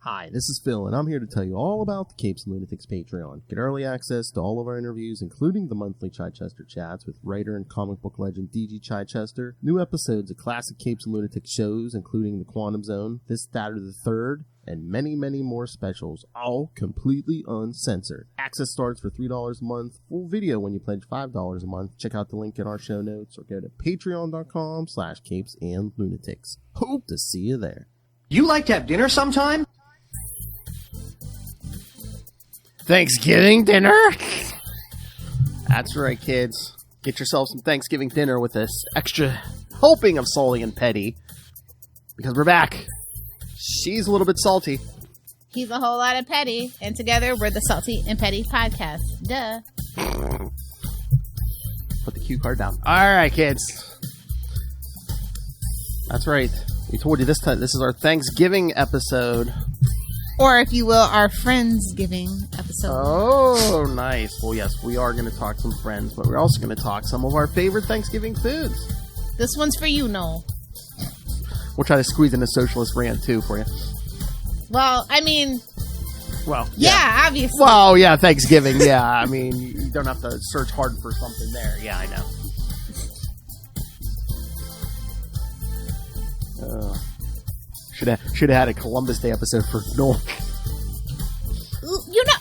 Hi, this is Phil, and I'm here to tell you all about the Capes and Lunatics Patreon. Get early access to all of our interviews, including the monthly Chichester chats with writer and comic book legend D.G. Chichester, new episodes of classic Capes and Lunatics shows, including The Quantum Zone, This, That, or the Third, and many, many more specials, all completely uncensored. Access starts for $3 a month, full video when you pledge $5 a month. Check out the link in our show notes, or go to patreon.com/CapesandLunatics. Hope to see you there. You like to have dinner sometime? Thanksgiving dinner? That's right, kids. Get yourself some Thanksgiving dinner with this extra helping of Salty and Petty. Because we're back. She's a little bit salty. He's a whole lot of petty. And together, we're the Salty and Petty Podcast. Duh. Put the cue card down. Alright, kids. That's right. We told you this time. This is our Thanksgiving episode. Or, if you will, our Friendsgiving episode. Oh, nice. Well, yes, we are going to talk some friends, but we're also going to talk some of our favorite Thanksgiving foods. This one's for you, Noel. We'll try to squeeze in a socialist rant, too, for you. Well, I mean... Well, yeah, obviously. Well, yeah, Thanksgiving, yeah. I mean, you don't have to search hard for something there. Yeah, I know. Should have had a Columbus Day episode for Noel. You know,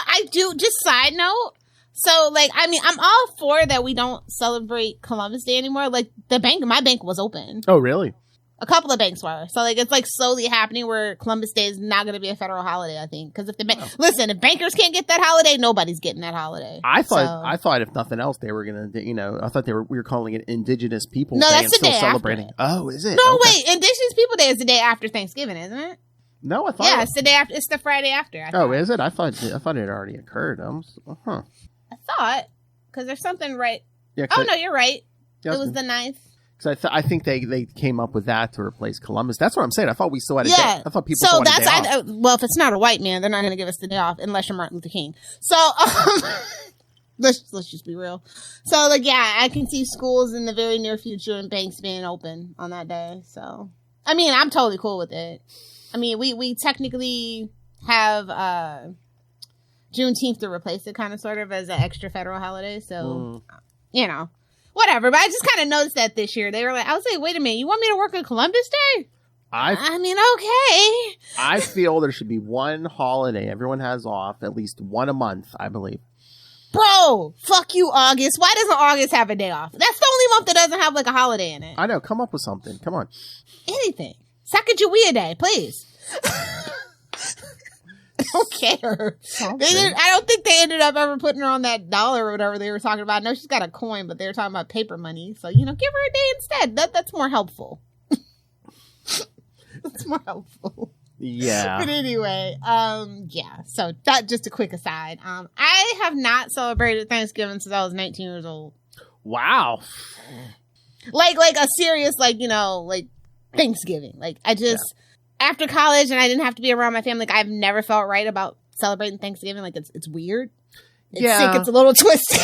I do. Just side note. So, like, I mean, I'm all for that we don't celebrate Columbus Day anymore. Like, my bank was open. Oh, really? A couple of banks were. So, like, it's like slowly happening where Columbus Day is not going to be a federal holiday, I think. Because if listen, if bankers can't get that holiday, nobody's getting that holiday. I thought if nothing else, they were going to, I thought we were calling it Indigenous People Day. No, that's and the still day celebrating. After. Oh, is it? No, okay. wait. Indigenous People Day is the day after Thanksgiving, isn't it? No, I thought. Yeah, it's the day after. It's the Friday after. Oh, is it? I thought it had already occurred. I thought because there's something right. Yeah. Oh no, you're right. Yeah, it was the 9th. Because I think they came up with that to replace Columbus. That's what I'm saying. I thought we still had a day. I thought people still had a day off. Well, if it's not a white man, they're not going to give us the day off unless you're Martin Luther King. So let's just be real. So like, yeah, I can see schools in the very near future and banks being open on that day. So I mean, I'm totally cool with it. I mean, we technically have Juneteenth to replace it, kind of sort of as an extra federal holiday. So you know. Whatever, but I just kind of noticed that this year. They were like, I was like, wait a minute, you want me to work on Columbus Day? I mean, okay. I feel there should be one holiday everyone has off, at least one a month, I believe. Bro, fuck you, August. Why doesn't August have a day off? That's the only month that doesn't have, like, a holiday in it. I know, come up with something. Come on. Anything. Sacagawea Day, please. I don't care. I don't think they ended up ever putting her on that dollar or whatever they were talking about. No, she's got a coin, but they were talking about paper money. So, give her a day instead. That's more helpful. That's more helpful. Yeah. But anyway, yeah. So that just a quick aside. I have not celebrated Thanksgiving since I was 19 years old. Wow. Like a serious, like Thanksgiving. Like I just... Yeah. After college, and I didn't have to be around my family, like, I've never felt right about celebrating Thanksgiving. Like, it's weird. It's sick. It's a little twisted.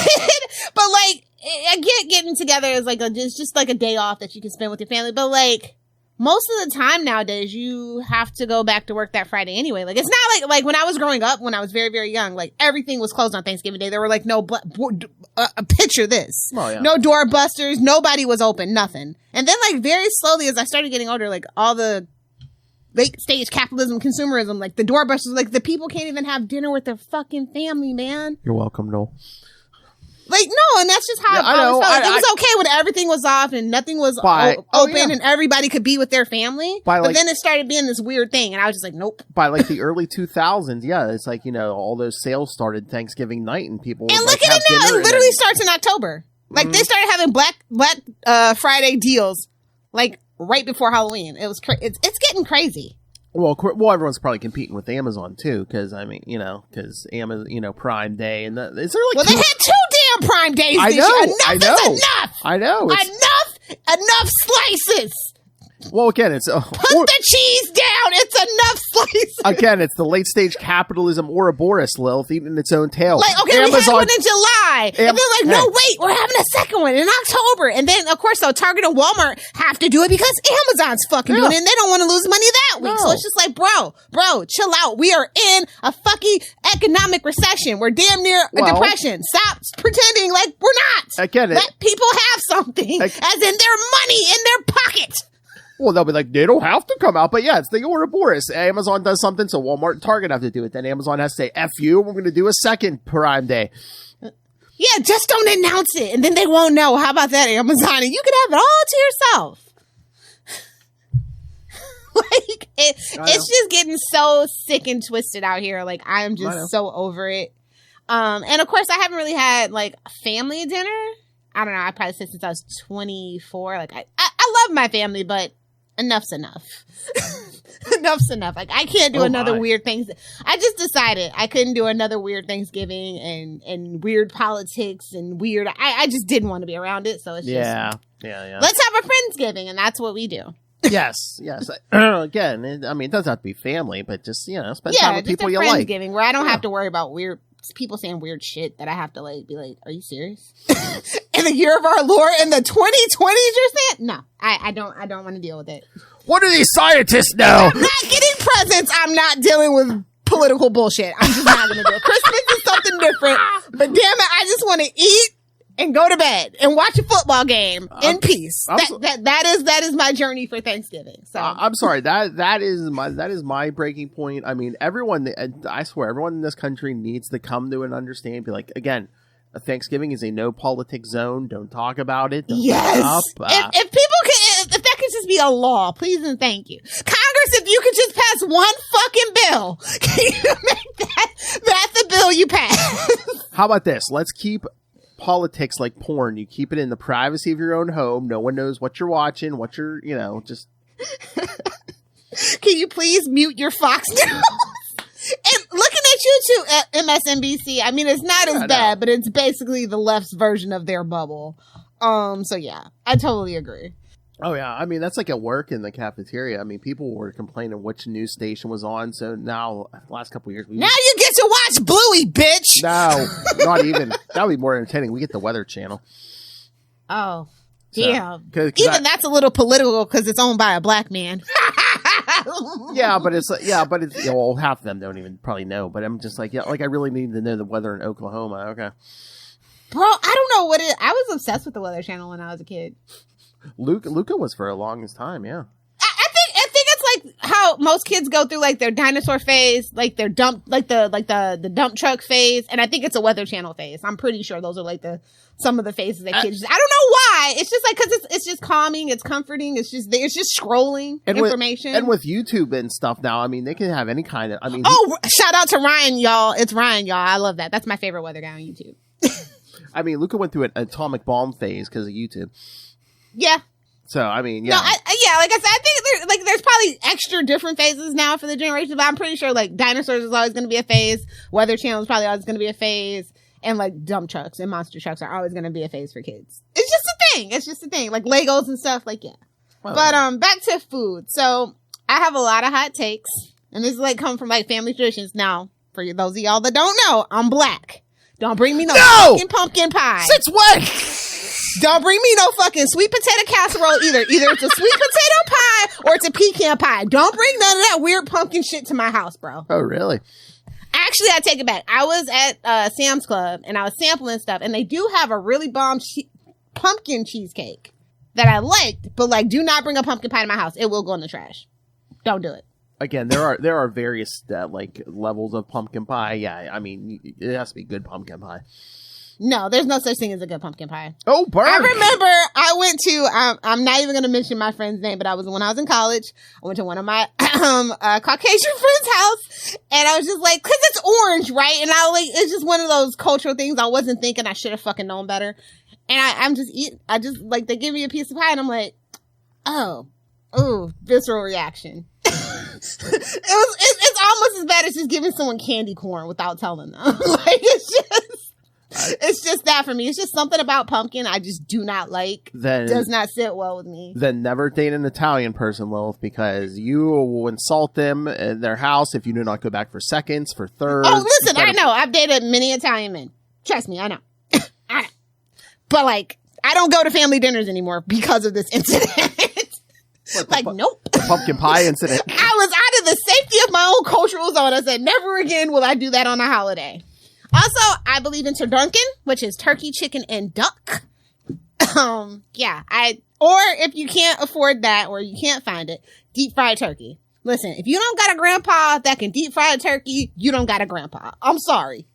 But, like, I get getting together as, like, it's just, like, a day off that you can spend with your family. But, like, most of the time nowadays, you have to go back to work that Friday anyway. Like, it's not like when I was growing up, when I was very, very young, like, everything was closed on Thanksgiving Day. There were, like, no, picture this. Oh, yeah. No doorbusters. Nobody was open. Nothing. And then, like, very slowly, as I started getting older, like, all the late stage capitalism, consumerism, like the doorbusters, like the people can't even have dinner with their fucking family, man. You're welcome, Noel. Like, no, and that's just how I always felt. It was okay when everything was off and nothing was open and everybody could be with their family. But then it started being this weird thing, and I was just like, nope. By like the early 2000s, yeah, it's like, all those sales started Thanksgiving night, and people and would, look at it now. It literally starts in October. Like they started having Black Friday deals, like right before Halloween. It was it's getting crazy. Well, everyone's probably competing with Amazon too, because because Amazon, Prime Day, and is there like? Well, they had 2 damn Prime Days. I know. Enough is enough. I know. Enough slices. Well, again, it's put the cheese down. It's enough slices. Again, it's the late stage capitalism Ouroboros, Lilith, eating its own tail. Like, okay, Amazon, we had one in July, and they're like, no, wait, we're having a second one in October, and then of course, so Target and Walmart have to do it because Amazon's fucking doing it, and they don't want to lose money that that week. So it's just like, bro, chill out. We are in a fucking economic recession. We're damn near a depression. Stop pretending like we're not. Again, let people have something, as in their money in their pocket. Well, they'll be like, they don't have to come out. But yeah, it's the Ouroboros. Amazon does something, so Walmart and Target have to do it. Then Amazon has to say, F you, we're going to do a second Prime Day. Yeah, just don't announce it, and then they won't know. How about that, Amazon? And you can have it all to yourself. Like, it's just getting so sick and twisted out here. Like, I'm just so over it. And of course, I haven't really had, like, a family dinner. I don't know. I probably said since I was 24. Like, I love my family, but enough's enough. Enough's enough. Like, I can't do another weird thing. I just decided I couldn't do another weird Thanksgiving and weird politics and weird. I just didn't want to be around it. So it's just, let's have a Friendsgiving, and that's what we do. Yes. Again, it doesn't have to be family, but just, spend time with people you like. Friendsgiving, where I don't have to worry about weird people saying weird shit that I have to, like, be like, are you serious? In the year of our Lord, in the 2020s, you're saying? No, I don't want to deal with it. What do these scientists know? I'm not getting presents. I'm not dealing with political bullshit. I'm just not going to do it. Christmas is something different, but damn it, I just want to eat and go to bed and watch a football game in peace. That is my journey for Thanksgiving. So I'm sorry. That is my breaking point. I mean, I swear, everyone in this country needs to come to an understanding. Be like, again, Thanksgiving is a no politics zone. Don't talk about it. Don't yes. If people can, if that could just be a law, please and thank you, Congress. If you could just pass one fucking bill, can you make that the bill you pass? How about this? Let's keep politics like porn. You keep it in the privacy of your own home. No one knows what you're watching, what you're, just. Can you please mute your Fox News? And looking at you too, at MSNBC, I mean, it's not as bad, but it's basically the left's version of their bubble. So yeah, I totally agree. Oh yeah, I mean, that's like at work in the cafeteria. I mean, people were complaining which news station was on. So now, the last couple of years, now you get to watch Bluey, bitch. No, not even. That would be more entertaining. We get the Weather Channel. Oh, yeah. Even that's a little political because it's owned by a black man. Well, half of them don't even probably know. But I'm just like, I really need to know the weather in Oklahoma. Okay, bro, I don't know what it. I was obsessed with the Weather Channel when I was a kid. Luca was for a longest time, yeah. I think it's like how most kids go through like their dinosaur phase, like their dump, like the dump truck phase, and I think it's a Weather Channel phase. I'm pretty sure those are like some of the phases that kids. I don't know why. It's just like because it's just calming, it's comforting, it's just scrolling information. And with YouTube and stuff now, I mean, they can have any kind of. I mean, shout out to Ryan, y'all. It's Ryan, y'all. I love that. That's my favorite weather guy on YouTube. I mean, Luca went through an atomic bomb phase because of YouTube. Yeah. So, I mean, yeah. No, like I said, I think there's probably extra different phases now for the generation, but I'm pretty sure, like, dinosaurs is always going to be a phase, Weather Channel is probably always going to be a phase, and, like, dump trucks and monster trucks are always going to be a phase for kids. It's just a thing. Like, Legos and stuff, like, yeah. Well, but, back to food. So, I have a lot of hot takes, and this is, like, come from, like, family traditions. Now, for those of y'all that don't know, I'm black. Don't bring me no fucking pumpkin pie. Since when? Don't bring me no fucking sweet potato casserole either. Either it's a sweet potato pie or it's a pecan pie. Don't bring none of that weird pumpkin shit to my house, bro. Oh, really? Actually, I take it back. I was at Sam's Club and I was sampling stuff, and they do have a really bomb pumpkin cheesecake that I liked, but like, do not bring a pumpkin pie to my house. It will go in the trash. Don't do it. Again, there are various like levels of pumpkin pie. Yeah, I mean, it has to be good pumpkin pie. No, there's no such thing as a good pumpkin pie. Oh, burn. I remember I went to, I'm not even going to mention my friend's name, but when I was in college, I went to one of my Caucasian friend's house, and I was just like, cause it's orange, right? And it's just one of those cultural things. I wasn't thinking I should have fucking known better. And I'm just eating, like, they give me a piece of pie, and I'm like, visceral reaction. It's almost as bad as just giving someone candy corn without telling them. Like, it's just that for me. It's just something about pumpkin I just do not like. Does not sit well with me. Then never date an Italian person, Lilith, because you will insult them in their house if you do not go back for seconds, for thirds. Oh, listen, I know. I've dated many Italian men. Trust me, I know. I know. But, like, I don't go to family dinners anymore because of this incident. Nope. The pumpkin pie incident. I the safety of my own cultural zone, I said, never again will I do that on a holiday. Also, I believe in turducken, which is turkey, chicken, and duck. Or if you can't afford that or you can't find it, deep fried turkey. Listen, if you don't got a grandpa that can deep fry a turkey, you don't got a grandpa. I'm sorry.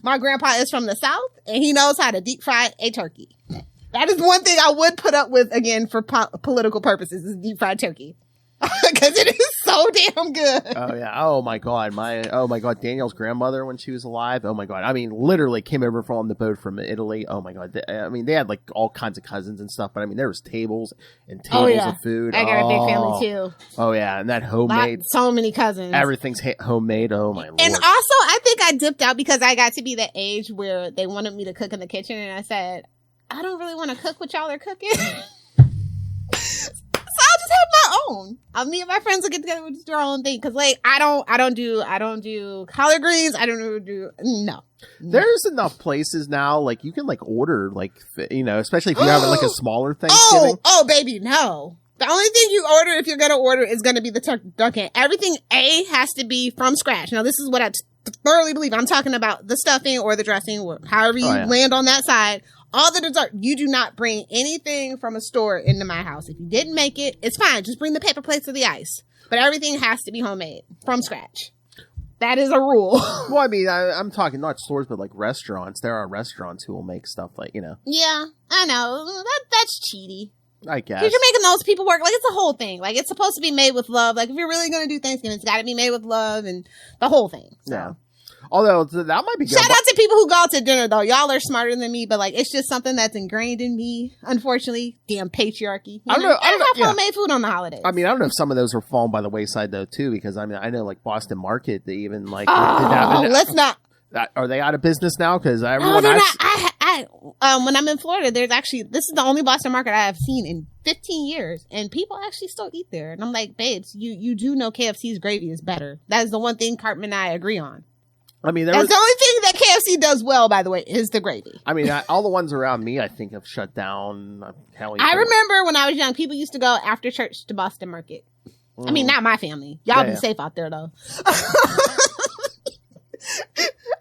My grandpa is from the South, and he knows how to deep fry a turkey. That is one thing I would put up with, again, for political purposes, is deep fried turkey. Because it is so damn good. Oh, yeah. Oh, my God. Danielle's grandmother, when she was alive, oh, my God. I mean, literally came over from the boat from Italy. Oh, my God. They had, like, all kinds of cousins and stuff. But, I mean, there was tables and tables of food. I got a big family, too. Oh, yeah. And that homemade. So many cousins. Everything's homemade. Oh, my Lord. And also, I think I dipped out because I got to be the age where they wanted me to cook in the kitchen. And I said, I don't really want to cook what y'all are cooking. I'll just have my own. Me and my friends will get together and just do our own thing. Cause like, I don't do collard greens. I don't do, no. There's enough places now, like you can like order, like, especially if you have like a smaller Thanksgiving. Oh, baby, no. The only thing you order, if you're going to order, is going to be the turkey. Everything has to be from scratch. Now, this is what I thoroughly believe. I'm talking about the stuffing or the dressing, or however you land on that side. All the dessert, you do not bring anything from a store into my house. If you didn't make it, it's fine. Just bring the paper plates or the ice. But everything has to be homemade from scratch. That is a rule. Well, I mean, I'm talking not stores, but like restaurants. There are restaurants who will make stuff like, Yeah, I know. That's cheaty. I guess. Because you're making those people work. Like, it's a whole thing. Like, it's supposed to be made with love. Like, if you're really going to do Thanksgiving, it's got to be made with love and the whole thing. So. Yeah. Although that might be good. Shout out to people who go out to dinner, though. Y'all are smarter than me, but like, it's just something that's ingrained in me. Unfortunately, damn patriarchy. I don't have homemade food on the holidays. I mean, I don't know if some of those are falling by the wayside though, too, because I mean, I know like Boston Market, they even like. Let's not. Are they out of business now? Because everyone. No, they're not. When I'm in Florida, this is the only Boston Market I have seen in 15 years, and people actually still eat there. And I'm like, babes, you do know KFC's gravy is better. That is the one thing Cartman and I agree on. I mean, that's the only thing that KFC does well, by the way, is the gravy. I mean, all the ones around me, I think, have shut down. I remember when I was young, people used to go after church to Boston Market. I mean, not my family. Y'all be safe out there, though.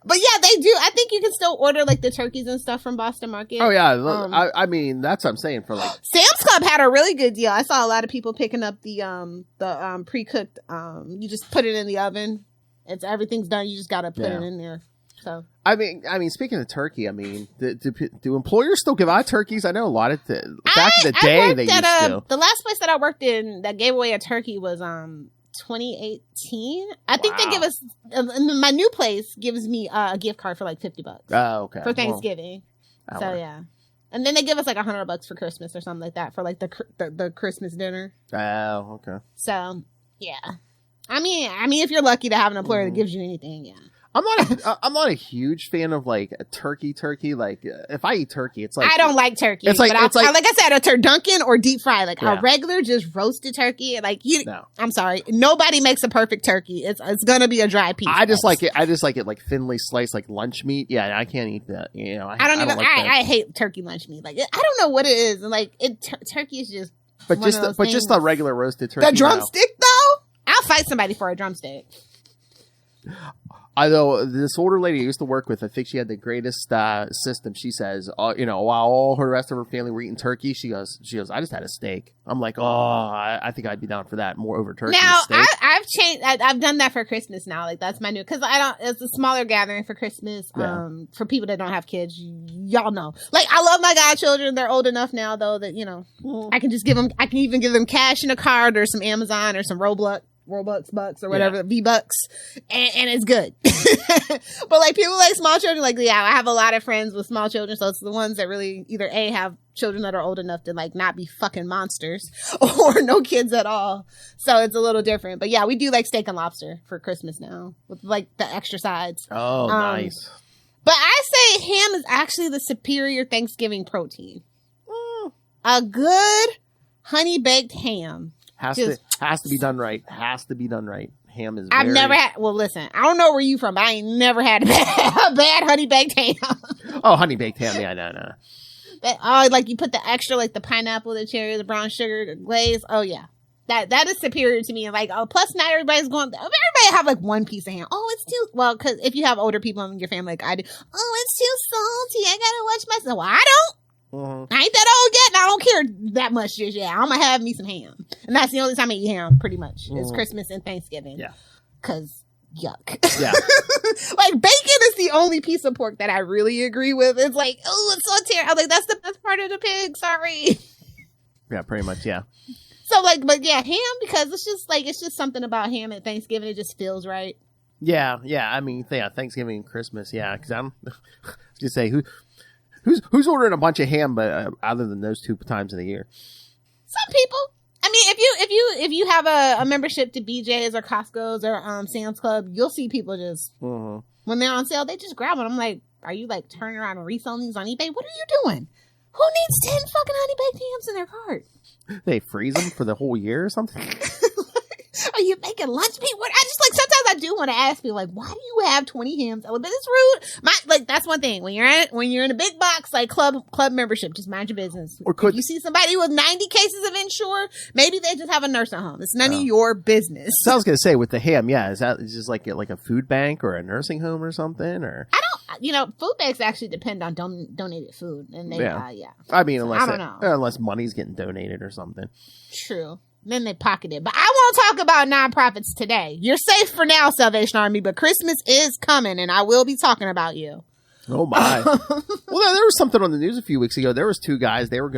But yeah, they do. I think you can still order like the turkeys and stuff from Boston Market. Oh yeah, I mean that's what I'm saying for like. Sam's Club had a really good deal. I saw a lot of people picking up the pre-cooked. You just put it in the oven. Everything's done. You just got to put it in there. So I mean, speaking of turkey, I mean, do employers still give out turkeys? I know a lot of back in the day they used to. The last place that I worked in that gave away a turkey was 2018. I think they give us my new place gives me a gift card for like $50. Oh, okay. For Thanksgiving. Well, so yeah. And then they give us like $100 for Christmas or something like that for like the Christmas dinner. Oh, okay. So yeah. I mean, if you're lucky to have an employer that gives you anything, yeah. I'm not a huge fan of like a turkey. Like if I eat turkey, it's like I don't like turkey. It's like I said, a turducken or deep fry, like a regular just roasted turkey. Like I'm sorry, nobody makes a perfect turkey. It's gonna be a dry piece. I just like it like thinly sliced, like lunch meat. Yeah, I can't eat that. I hate turkey lunch meat. Like I don't know what it is. Like turkey is just. But just a regular roasted turkey. The drumstick though, I'll fight somebody for a drumstick. Although this older lady I used to work with, I think she had the greatest system. She says, while all her rest of her family were eating turkey, she goes, I just had a steak. I'm like, I think I'd be down for that more over turkey. Now I've changed. I've done that for Christmas now. Like that's my new, because it's a smaller gathering for Christmas. For people that don't have kids, y'all know. Like I love my godchildren. They're old enough now though that I can just I can even give them cash in a card or some Amazon or some Roblox bucks or whatever, V-Bucks, and it's good. But like people like small children, like I have a lot of friends with small children, so it's the ones that really either A, have children that are old enough to like not be fucking monsters, or no kids at all. So it's a little different. But yeah, we do like steak and lobster for Christmas now with like the extra sides. Oh, nice. But I say ham is actually the superior Thanksgiving protein. A good honey baked ham. Has to be done right. Ham is. I've never had. Well, listen. I don't know where you from, but I ain't never had a bad honey baked ham. Oh, honey baked ham. Yeah, no. Like you put the extra, like the pineapple, the cherry, the brown sugar, the glaze. Oh yeah. That is superior to me. And like, plus not everybody have like one piece of ham. Oh, it's too, well, cause if you have older people in your family, like I do, oh, it's too salty. I gotta watch myself. Well, I don't. I ain't that old yet, and I don't care that much just yet. I'm gonna have me some ham. And that's the only time I eat ham, pretty much. It's Christmas and Thanksgiving. Yeah. Cause yuck. Yeah. Like bacon is the only piece of pork that I really agree with. It's like, oh, it's so terrible. I'm like, that's the best part of the pig. Sorry. Yeah, pretty much. Yeah. So like, but yeah, ham, because it's just something about ham at Thanksgiving. It just feels right. Yeah. I mean, yeah, Thanksgiving and Christmas. Yeah, because I'm just say who's ordering a bunch of ham, but other than those 2 times of the year. Some people. I mean, if you have a membership to BJ's or Costco's or Sam's Club, you'll see people just when they're on sale, they just grab one. I'm like, are you like turning around and reselling these on eBay? What are you doing? Who needs 10 fucking honey baked hams in their cart? They freeze them for the whole year or something? Are you making lunch meat? What? I just like, sometimes I do want to ask people, like, why do you have 20 hams? But it's rude. That's one thing. When you're in a big box, like club membership, just mind your business. Or if you see somebody with 90 cases of Ensure, maybe they just have a nursing home. It's none of your business. So I was going to say, with the ham, yeah, is that just like a food bank or a nursing home or something? Or food banks actually depend on donated food. And they, I mean, unless money's getting donated or something. True. Then they pocket it. But I won't talk about nonprofits today. You're safe for now, Salvation Army, but Christmas is coming, and I will be talking about you. Oh, my. Well, there was something on the news a few weeks ago. There was 2 guys. They were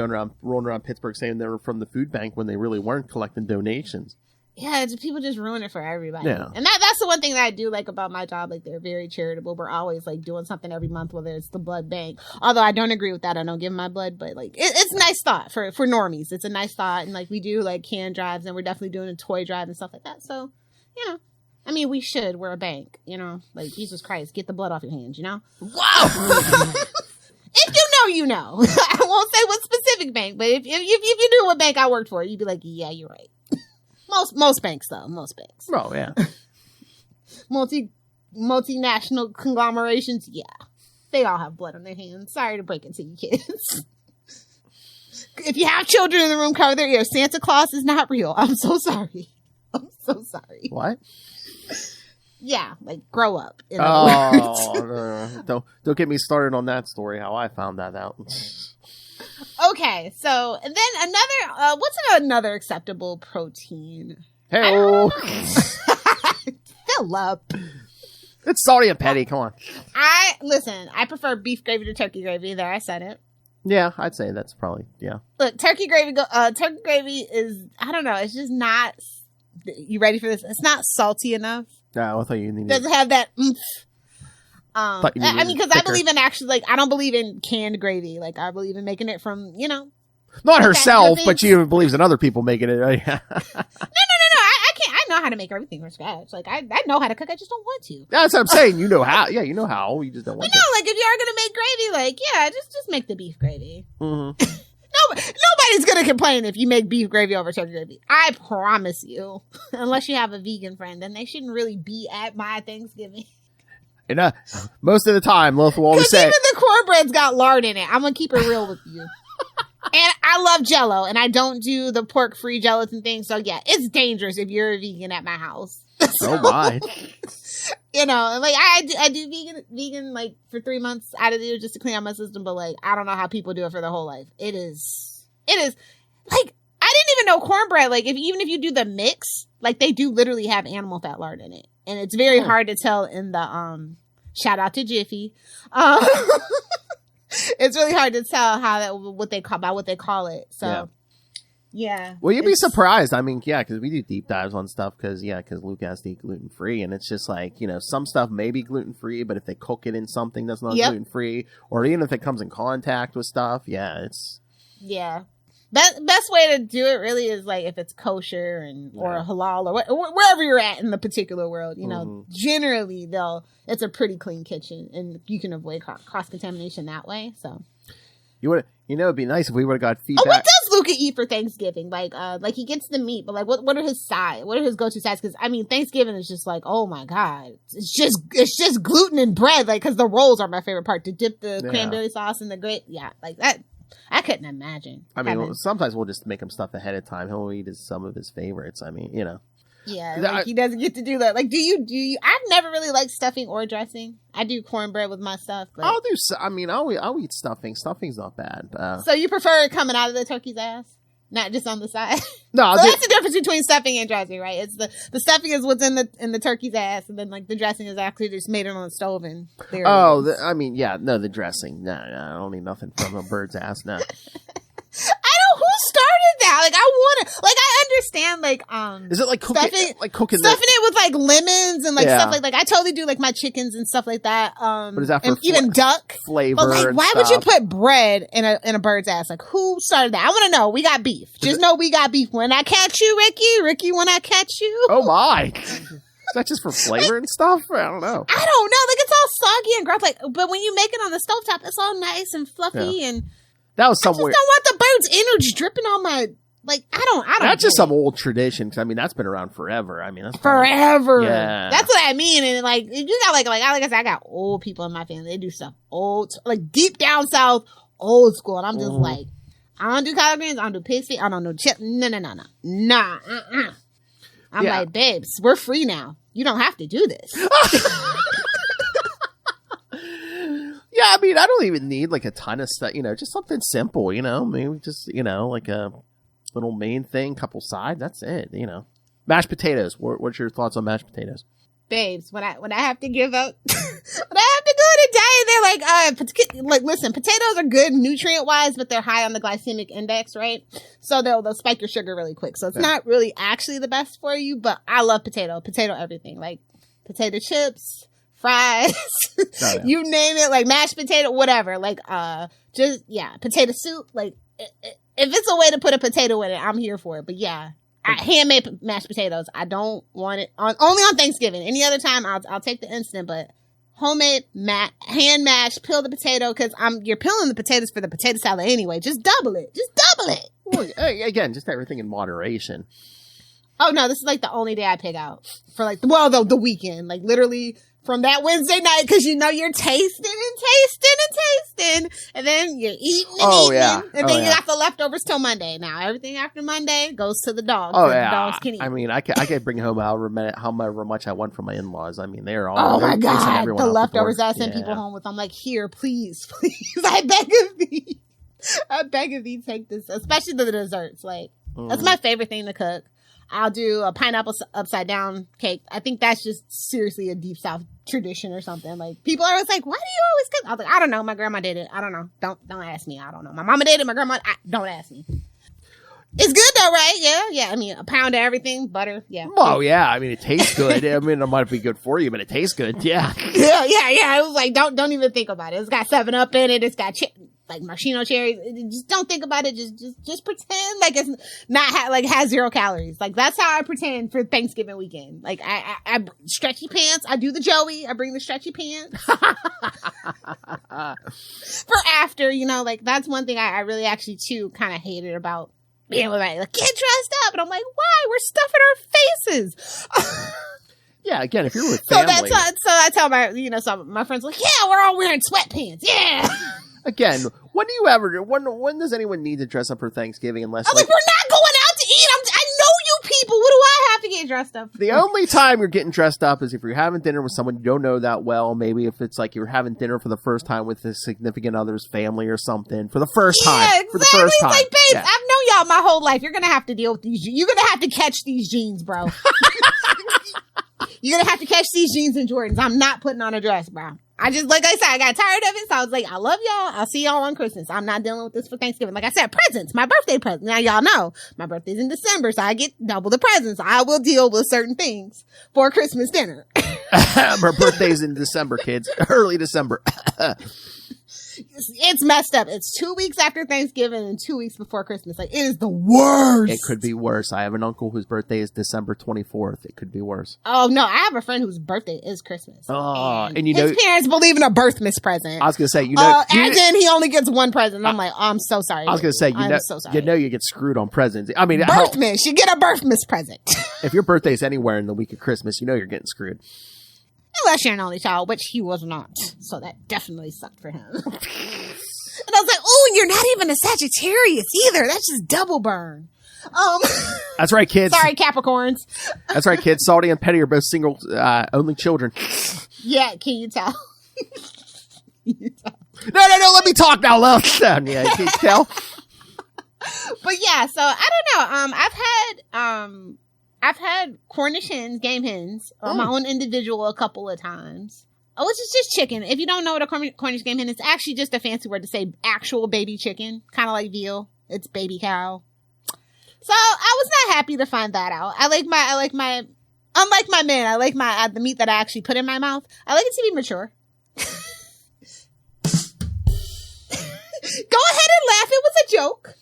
rolling around Pittsburgh saying they were from the food bank when they really weren't collecting donations. Yeah, people just ruin it for everybody. Yeah. And that's the one thing that I do like about my job. Like, they're very charitable. We're always, like, doing something every month, whether it's the blood bank. Although I don't agree with that. I don't give my blood. But, like, it's a nice thought for normies. It's a nice thought. And, like, we do, like, can drives. And we're definitely doing a toy drive and stuff like that. So, I mean, we should. We're a bank, Like, Jesus Christ, get the blood off your hands, Wow! If you know, you know. I won't say what specific bank. But if you knew what bank I worked for, you'd be like, yeah, you're right. Most banks, though. Most banks. Oh, yeah. Multinational conglomerations, yeah. They all have blood on their hands. Sorry to break it to you kids. If you have children in the room, cover their ears. Santa Claus is not real. I'm so sorry. What? Yeah, like, grow up. Don't get me started on that story, how I found that out. Okay, so and then what's another acceptable protein? Hey, fill up. It's salty and petty. Come on. I prefer beef gravy to turkey gravy. There, I said it. Yeah, I'd say that's probably Look, turkey gravy is, I don't know. It's just not. You ready for this? It's not salty enough. No, I thought you needed. Doesn't have that. I mean, because I believe in actually, like, I don't believe in canned gravy. Like, I believe in making it from, not herself, but she believes in other people making it. No. I can't. I know how to make everything from scratch. Like, I know how to cook. I just don't want to. That's what I'm saying. You know how. Yeah, you know how. You just don't want to. No, like, if you are going to make gravy, like, yeah, just make the beef gravy. Mm-hmm. Nobody's going to complain if you make beef gravy over turkey gravy. I promise you. Unless you have a vegan friend, then they shouldn't really be at my Thanksgiving. And most of the time, Lilith will always say, even the cornbread's got lard in it. I'm gonna keep it real with you. And I love Jell-O, and I don't do the pork-free gelatin thing. So yeah, it's dangerous if you're a vegan at my house. Oh my! Like I do vegan like for 3 months out of the year just to clean out my system. But like I don't know how people do it for their whole life. It is like I didn't even know cornbread. Like even if you do the mix, like they do literally have animal fat lard in it. And it's very hard to tell in the, shout out to Jiffy. It's really hard to tell what they call it. So, yeah. Well, you'd be surprised. I mean, yeah, because we do deep dives on stuff because Luke has to eat gluten-free. And it's just like, some stuff may be gluten-free, but if they cook it in something that's not gluten-free, or even if it comes in contact with stuff, it's... Yeah. Best way to do it really is like if it's kosher or halal or wherever you're at in the particular world, generally it's a pretty clean kitchen and you can avoid cross contamination that way. So it'd be nice if we would have got feedback. Oh, what does Luca eat for Thanksgiving? Like he gets the meat, but like what are his sides? What are his go-to sides? Because I mean, Thanksgiving is just like, oh my God, it's just gluten and bread. Like, because the rolls are my favorite part to dip the cranberry sauce in the grit. Yeah, like that. I couldn't imagine. I mean, sometimes we'll just make him stuff ahead of time. He'll eat some of his favorites. I mean, Yeah, like he doesn't get to do that. Like, do you? I've never really liked stuffing or dressing. I do cornbread with my stuff. But... I'll eat stuffing. Stuffing's not bad. So you prefer it coming out of the turkey's ass, not just on the side? No, so that's the difference between stuffing and dressing, right? It's the stuffing is what's in the turkey's ass, and then like the dressing is actually just made it on the stove and there. The dressing. No, I don't need nothing from a bird's ass. No. Who started that? Like, I understand, like, is it like cooking, stuffing it with like lemons and like stuff like I totally do like my chickens and stuff like that. But is that for even duck flavor? But like, why would you put bread in a bird's ass? Like, who started that? I want to know. We got beef. Just know we got beef. When I catch you, Ricky, when I catch you. Oh my. Is that just for flavor and stuff? I don't know. I don't know. Like, it's all soggy and gross. Like, but when you make it on the stovetop, it's all nice and fluffy and. That was somewhere. I just don't want the bird's innards dripping on my. Like, I don't. That's just some old tradition. Cause I mean, that's been around forever. I mean, that's forever. Yeah, that's what I mean. And like, you got like I said, I got old people in my family. They do stuff old, like deep down south, old school. And I'm just like, I don't do collard greens. I don't do pig's feet. I don't do chip. No. Nah. I'm like, babes, we're free now. You don't have to do this. Yeah, I mean, I don't even need like a ton of stuff, just something simple, maybe just, like a little main thing, couple sides. That's it, Mashed potatoes. What's your thoughts on mashed potatoes? Babes, when I have to give up, when I have to go on a diet, they're like, listen, potatoes are good nutrient wise, but they're high on the glycemic index, right? So they'll spike your sugar really quick. So it's not really actually the best for you, but I love potato everything, like potato chips, fries, you name it, like mashed potato, whatever, like, potato soup, like, if it's a way to put a potato in it, I'm here for it, but handmade mashed potatoes, I don't want it only on Thanksgiving. Any other time, I'll take the instant, but homemade, hand mashed, peel the potato, because you're peeling the potatoes for the potato salad anyway, just double it. Well, again, just everything in moderation. Oh no, this is like the only day I pick out for like, the weekend, like literally from that Wednesday night, because you're tasting, and then you're eating and then you got the leftovers till Monday. Now everything after Monday goes to the dogs. Oh yeah, the dogs can eat. I mean, I can bring home however much I want from my in-laws. I mean, they're all. Oh my god, the leftovers I send people home with. I'm like, here, please, I beg of you, take this, especially the desserts. Like that's my favorite thing to cook. I'll do a pineapple upside down cake. I think that's just seriously a deep South tradition or something. Like, people are always like, why do you always cook? I was like, I don't know. My grandma did it. I don't know. Don't ask me. I don't know. My mama did it. My grandma, don't ask me. It's good though, right? Yeah. I mean, a pound of everything, butter. Yeah. Oh yeah. I mean, it tastes good. I mean, it might be good for you, but it tastes good. Yeah. Yeah. It was like, don't even think about it. It's got 7-Up in it. It's got like maraschino cherries. Just don't think about it. Just pretend like it's not has 0 calories. Like, that's how I pretend for Thanksgiving weekend. Like, I stretchy pants. I do the Joey. I bring the stretchy pants for after. Like, that's one thing I really actually too kind of hated about being with my, like, get dressed up, and I'm like, why? We're stuffing our faces. Yeah, again, if you're with family. So I tell my friends, like, yeah, we're all wearing sweatpants. Yeah. Again, when do you ever? When does anyone need to dress up for Thanksgiving unless? I'm like, we're not going out to eat. I know you people. What do I have to get dressed up for? The only time you're getting dressed up is if you're having dinner with someone you don't know that well. Maybe if it's like you're having dinner for the first time with a significant other's family or something for the first time. Yeah, exactly. For the first time. Like, babe, I've known y'all my whole life. You're gonna have to deal with these. You're gonna have to catch these jeans, bro. You're gonna have to catch these jeans and Jordans. I'm not putting on a dress, bro. I said, I got tired of it, so I was like, I love y'all. I'll see y'all on Christmas. I'm not dealing with this for Thanksgiving. Like I said, presents, my birthday present. Now y'all know my birthday's in December, so I get double the presents. I will deal with certain things for Christmas dinner. My birthday's in December, kids. Early December. It's messed up. It's 2 weeks after Thanksgiving and 2 weeks before Christmas. Like, it is the worst. It could be worse. I have an uncle whose birthday is December 24th. It could be worse. Oh, no. I have a friend whose birthday is Christmas. Oh, and his parents believe in a birthmas present. I was going to say, as in he only gets one present. I'm like, I'm so sorry. I was going to say, so sorry. You get screwed on presents. I mean, birthmas. You get a birthmas present. If your birthday's anywhere in the week of Christmas, you're getting screwed. Unless you're an only child, which he was not. So that definitely sucked for him. And I was like, oh, you're not even a Sagittarius either. That's just double burn. That's right, kids. Sorry, Capricorns. That's right, kids. Salty and Petty are both single, only children. Yeah, can you tell? No, let me talk now, love. Yeah, can you tell? But yeah, so I don't know. I've had Cornish hens, game hens, my own individual a couple of times. Which is just chicken. If you don't know what a Cornish game hen is, it's actually just a fancy word to say actual baby chicken, kind of like veal. It's baby cow. So I was not happy to find that out. Unlike my men, I like the meat that I actually put in my mouth. I like it to be mature. Go ahead and laugh. It was a joke.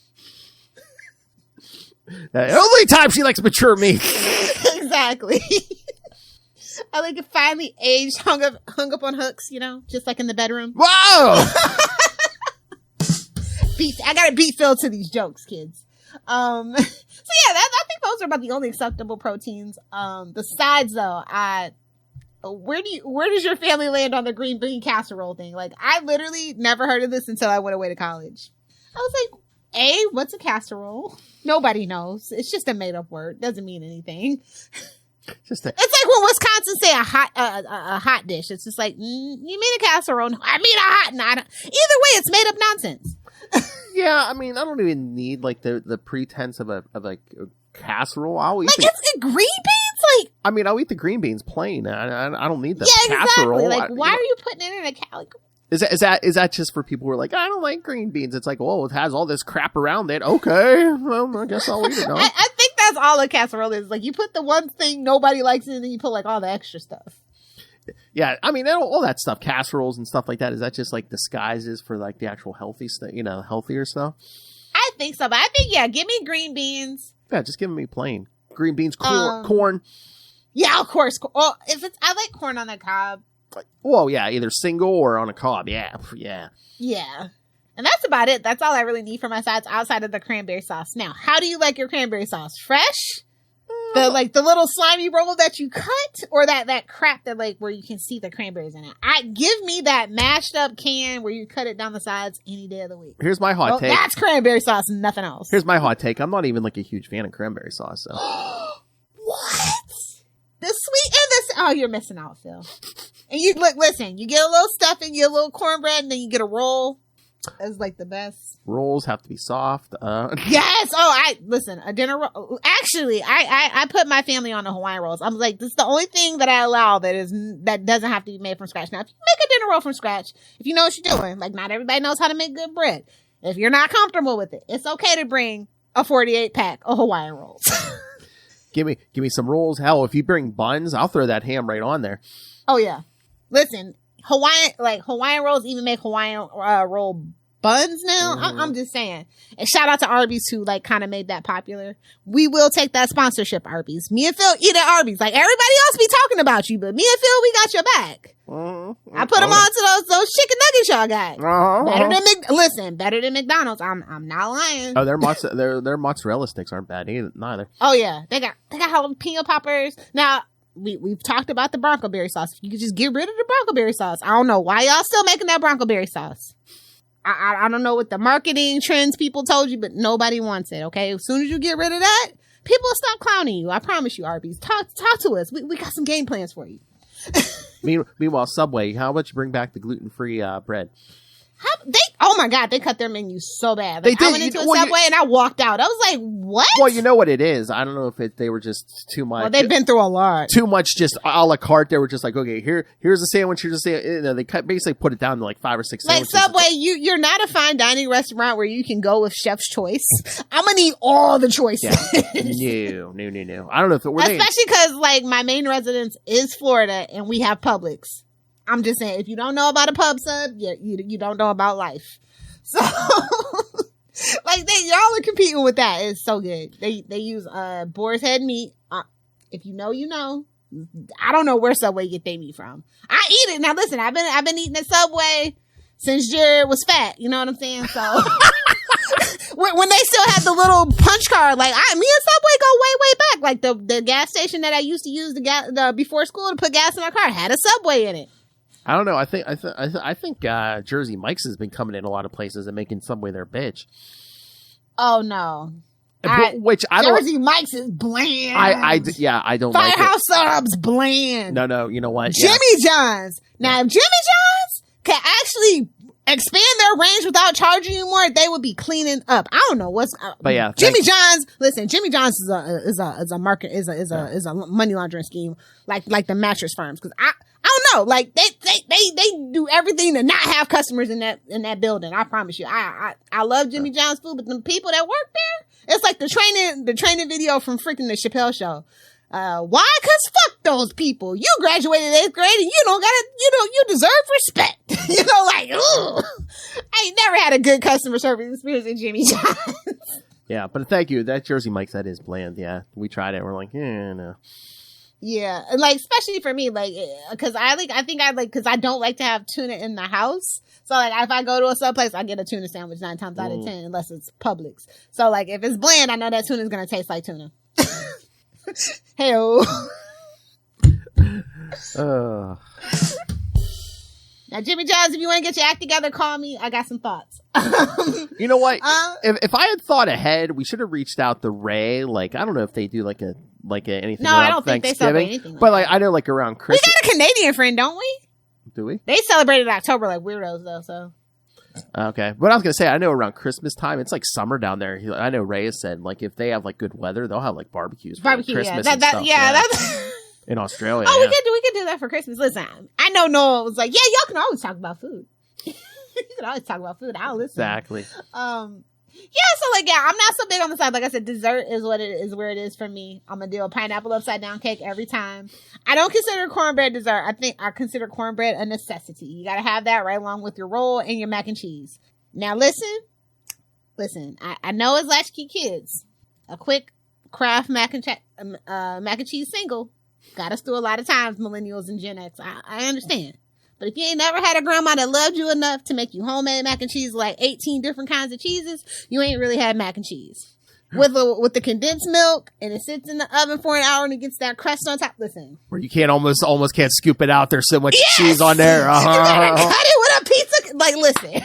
The only time she likes mature meat. Exactly. I like it finely aged, hung up on hooks, just like in the bedroom. Whoa! I gotta beat Phil to these jokes, kids. So yeah, I think those are about the only acceptable proteins. Besides though, where does your family land on the green bean casserole thing? Like, I literally never heard of this until I went away to college. I was like, what's a casserole? Nobody knows. It's just a made up word. Doesn't mean anything. It's like when Wisconsin say a hot dish. It's just like, you mean a casserole? No, I mean a hot. Either way, it's made up nonsense. Yeah, I mean, I don't even need like the pretense of a casserole. I'll eat it's green beans. Like, I mean, I'll eat the green beans plain. I don't need the Exactly. casserole. Like, why are you putting it in a casserole? Is that just for people who are like, I don't like green beans? It's like, well, it has all this crap around it. Okay, well, I guess I'll eat it. No? I think that's all a casserole is. Like, you put the one thing nobody likes in, and then you put like all the extra stuff. Yeah, I mean, all that stuff, casseroles and stuff like that. Is that just like disguises for like the actual healthy stuff? Healthier stuff. I think so, but I think give me green beans. Yeah, just give me plain green beans, corn. Yeah, of course. Well, I like corn on the cob. Well, yeah, either single or on a cob. Yeah. Yeah. And that's about it. That's all I really need for my sides outside of the cranberry sauce. Now, how do you like your cranberry sauce? Fresh? The little slimy roll that you cut, or that crap that where you can see the cranberries in it? Give me that mashed up can where you cut it down the sides any day of the week. Here's my hot take. That's cranberry sauce and nothing else. Here's my hot take. I'm not even like a huge fan of cranberry sauce. So. What? The sweet and the you're missing out, Phil. And you listen, you get a little stuffing, you get a little cornbread, and then you get a roll. That's like the best. Rolls have to be soft. Yes. A dinner roll. Actually, I put my family on the Hawaiian rolls. I'm like, this is the only thing that I allow that doesn't have to be made from scratch. Now, if you make a dinner roll from scratch, if you know what you're doing, like not everybody knows how to make good bread. If you're not comfortable with it, it's okay to bring a 48 pack of Hawaiian rolls. Give me some rolls. Hell, if you bring buns, I'll throw that ham right on there. Oh yeah. Listen, Hawaiian rolls even make Hawaiian roll buns now. Mm-hmm. I'm just saying. And shout out to Arby's who kind of made that popular. We will take that sponsorship, Arby's. Me and Phil eat at Arby's. Like everybody else be talking about you, but me and Phil, we got your back. Mm-hmm. I put them on to those chicken nuggets y'all got. Better than McDonald's. I'm not lying. Oh, their mozzarella sticks aren't bad neither. Oh yeah, they got jalapeno poppers. Now we've talked about the Bronco berry sauce. If you could just get rid of the Bronco berry sauce, I don't know why y'all still making that Bronco berry sauce. I don't know what the marketing trends people told you, but nobody wants it. Okay, as soon as you get rid of that, people will stop clowning you. I promise you, Arby's. Talk to us. We got some game plans for you. Meanwhile, Subway, how about you bring back the gluten-free bread? Oh my God, they cut their menu so bad. I went into a Subway and I walked out. I was like, what? Well, you know what it is. I don't know if they were just too much. Well, they've been through a lot. Too much just a la carte. They were just like, okay, here's a sandwich, here's a sandwich. They basically put it down to like 5 or 6 sandwiches. Like Subway, you're not a fine dining restaurant where you can go with chef's choice. I'm going to need all the choices. Yeah. No. I don't know if especially because my main residence is Florida and we have Publix. I'm just saying, if you don't know about a pub sub, you don't know about life. So, y'all are competing with that. It's so good. They use boar's head meat. If you know, you know. I don't know where Subway get their meat from. I eat it. Now listen, I've been eating at Subway since Jared was fat. You know what I'm saying? So when they still had the little punch card, me and Subway go way back. Like the gas station that I used to use the before school to put gas in my car had a Subway in it. I don't know. I think Jersey Mike's has been coming in a lot of places and making Subway their bitch. Oh no. Which I don't. Jersey Mike's is bland. I don't like it. Firehouse Subs bland. No. You know what? Jimmy John's. Now, if Jimmy John's can actually expand their range without charging you more, they would be cleaning up. I don't know what's. But yeah, Jimmy John's. Listen, Jimmy John's is a market is a money laundering scheme like the mattress firms, because I don't know, like they do everything to not have customers in that building. I promise you. I love Jimmy John's food, but the people that work there, it's like the training video from freaking the Chappelle Show. Why? 'Cause fuck those people. You graduated 8th grade and you don't gotta, you deserve respect. Like, ugh. I ain't never had a good customer service experience at Jimmy John's. Yeah, but thank you. That Jersey Mike's, that is bland. Yeah, we tried it. We're like, no. Yeah, and like, especially for me, like, because because I don't like to have tuna in the house. So like, if I go to a sub place, I get a tuna sandwich 9 times out of 10, unless it's Publix. So like, if it's bland, I know that tuna is gonna taste like tuna. Hey-o. Now, Jimmy John's, if you want to get your act together, call me. I got some thoughts. You know what? If I had thought ahead, we should have reached out to Ray. Like, I don't know if they do like anything. No, around I don't think they celebrate anything. But like, I know like around Christmas. We got a Canadian friend, don't we? Do we? They celebrated October like weirdos, though. So. Okay, but I was gonna say, I know around Christmas time, it's like summer down there. I know Ray has said like if they have like good weather, they'll have like barbecues for like, Christmas and stuff. That's in Australia. Oh, we could do that for Christmas. Listen, I know Noah was like, yeah, y'all can always talk about food. You can always talk about food. I'll listen. Exactly. Yeah, so like, yeah, I'm not so big on the side. Like I said, dessert is what it is, where it is for me. I'm gonna do a pineapple upside down cake every time. I don't consider cornbread dessert. I consider cornbread a necessity. You gotta have that right along with your roll and your mac and cheese. Now listen, I know it's latchkey kids. A quick Kraft mac and cheese single got us through a lot of times, millennials and Gen X. I understand. But if you ain't never had a grandma that loved you enough to make you homemade mac and cheese, like 18 different kinds of cheeses, you ain't really had mac and cheese. With the condensed milk, and it sits in the oven for an hour and it gets that crust on top. Listen. Where you can't almost can't scoop it out. There's so much cheese on there. You gotta cut it with a pizza. Like, listen.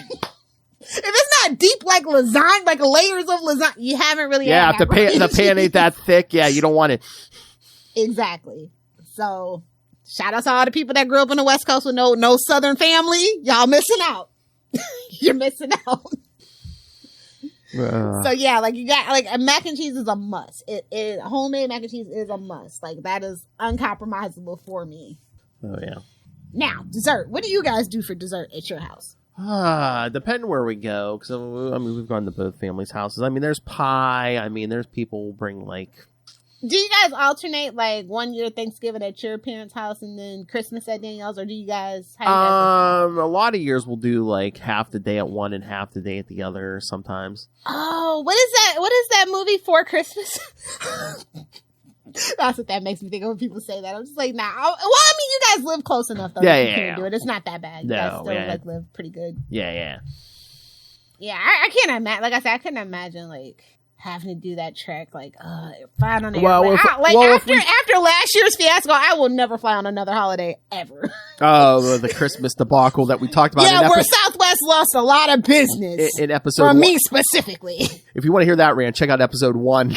If it's not deep like lasagna, like layers of lasagna, you haven't really had if the pan ain't that thick, you don't want it. Exactly. So, shout out to all the people that grew up on the West Coast with no Southern family. Y'all missing out. You're missing out. So yeah, like you got like mac and cheese is a must. Homemade mac and cheese is a must. Like that is uncompromisable for me. Oh yeah. Now dessert. What do you guys do for dessert at your house? Depending where we go, because I mean we've gone to both families' houses. I mean there's pie. I mean there's people who bring like. Do you guys alternate like 1 year Thanksgiving at your parents' house and then Christmas at Danielle's, or do you guys? A lot of years we'll do like half the day at one and half the day at the other sometimes. Oh, what is that? What is that movie For Christmas? That's what that makes me think of when people say that. I'm just like, nah. Well, I mean, you guys live close enough though. You can do it. It's not that bad. You guys still like live pretty good. Yeah. I can't imagine. Like I said, I couldn't imagine like having to do that trek, like flying on air. After last year's fiasco, I will never fly on another holiday ever. Oh, the Christmas debacle that we talked about. Yeah, where Southwest lost a lot of business in episode from 1. me specifically. If you want to hear that rant, check out episode 1.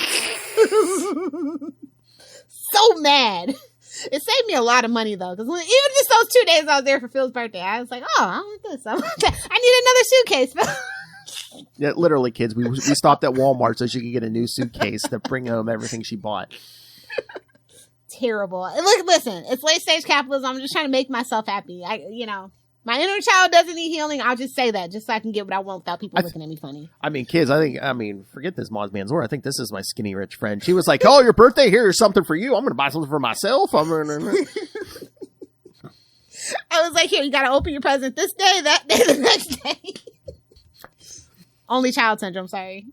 So mad. It saved me a lot of money though, because even just those 2 days I was there for Phil's birthday, I was like, oh, I want this, I want that. I need another suitcase. Yeah, literally, kids. We stopped at Walmart so she could get a new suitcase to bring home everything she bought. Terrible. Look, listen, it's late stage capitalism. I'm just trying to make myself happy. My inner child doesn't need healing. I'll just say that just so I can get what I want without people looking at me funny. I mean, kids, forget this Moz Manzor. I think this is my skinny rich friend. She was like, oh, your birthday, here's something for you. I'm going to buy something for myself. I was like, here, you got to open your present this day, that day, the next day. Only child syndrome, sorry.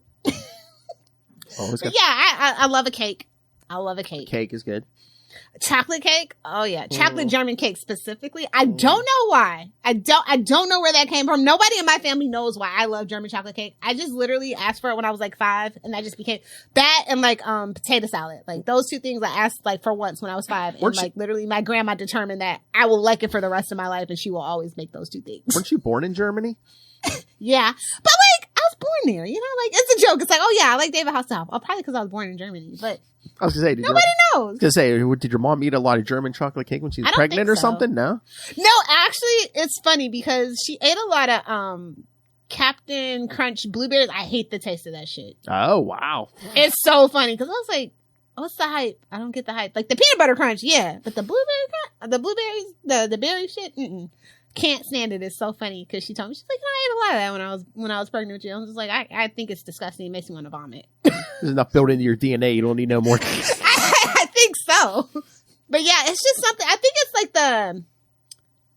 I love a cake. I love a cake. Cake is good. Chocolate cake? Oh yeah. Chocolate German cake specifically. I don't know why. I don't know where that came from. Nobody in my family knows why I love German chocolate cake. I just literally asked for it when I was like 5, and that just became that and like potato salad. Like those two things I asked like for once when I was 5. And like literally my grandma determined that I will like it for the rest of my life, and she will always make those two things. Weren't you born in Germany? Yeah. But like I was born there, you know, like it's a joke. It's like, oh yeah, I like David Hasselhoff. Oh, probably because I was born in Germany, but I was gonna say, nobody knows. Did your mom eat a lot of German chocolate cake when she was pregnant or something? No, actually, it's funny because she ate a lot of Captain Crunch blueberries. I hate the taste of that shit. Oh wow, it's so funny because I was like, what's the hype? I don't get the hype. Like the peanut butter crunch, yeah, but the blueberries, the berry shit, can't stand it. It's so funny because she told me, she's like, I ate a lot of that when I was pregnant with you. I was just like, I think it's disgusting. It makes me want to vomit. There's enough built into your DNA. You don't need no more. I think so. But yeah, it's just something. I think it's like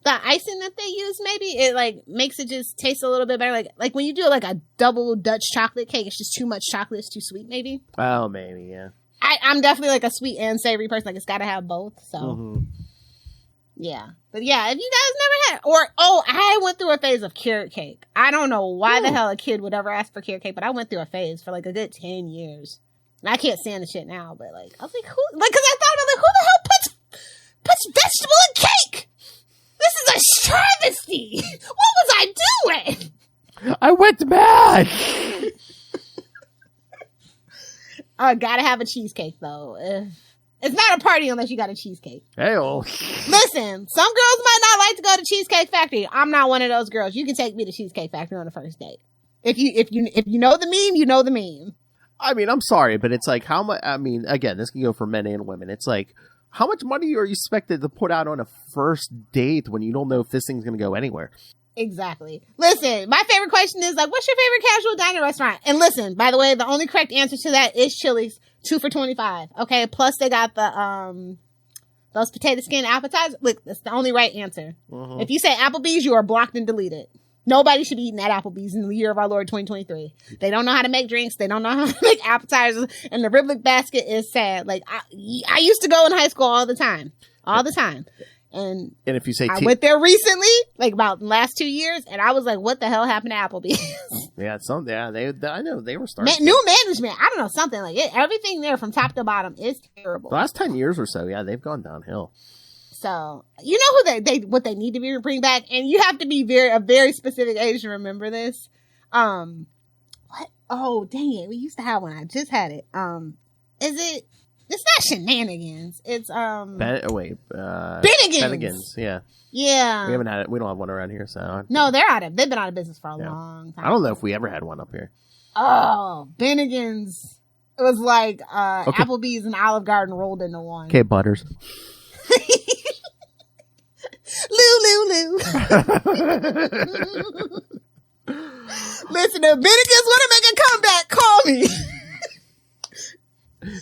the icing that they use. Maybe it like makes it just taste a little bit better. Like when you do like a double Dutch chocolate cake, it's just too much chocolate. It's too sweet. Maybe. Oh, maybe yeah. I'm definitely like a sweet and savory person. Like it's got to have both. So. Yeah. But yeah, if you guys never had, I went through a phase of carrot cake. I don't know why the hell a kid would ever ask for carrot cake, but I went through a phase for like a good 10 years. And I can't stand the shit now, but like, I was like, who, like, cause I thought about like, who the hell puts vegetable in cake? This is a travesty. What was I doing? I went mad. Gotta have a cheesecake though. It's not a party unless you got a cheesecake. Hey-oh. Listen, some girls might not like to go to Cheesecake Factory. I'm not one of those girls. You can take me to Cheesecake Factory on the first date. If you know the meme, you know the meme. I mean, I'm sorry, but it's like how much. I mean, again, this can go for men and women. It's like how much money are you expected to put out on a first date when you don't know if this thing's going to go anywhere? Exactly. Listen, my favorite question is like, what's your favorite casual dining restaurant? And listen, by the way, the only correct answer to that is Chili's. 2 for $25. Okay. Plus they got the, those potato skin appetizers. Look, that's the only right answer. If you say Applebee's, you are blocked and deleted. Nobody should be eating at Applebee's in the year of our Lord 2023. They don't know how to make drinks. They don't know how to make appetizers. And the riblet basket is sad. Like I used to go in high school all the time. And if you say I went there recently, like about the last 2 years, and I was like, what the hell happened to Applebee's? I know they were starting. New management. I don't know, something like it. Everything there from top to bottom is terrible. The last 10 years or so, yeah, they've gone downhill. So, you know who what they need to bring back? And you have to be a very specific age to remember this. What? Oh, dang it. We used to have one. I just had it. It's not Shenanigans. It's Bennigan's. Bennigan's. Yeah. Yeah. We haven't had it. We don't have one around here, so no, they've been out of business for a long time. I don't know if we ever had one up here. Oh, Bennigan's. It was like Applebee's and Olive Garden rolled into one. Okay, Butters. Lou. Listen, if Bennigan's want to make a comeback, call me.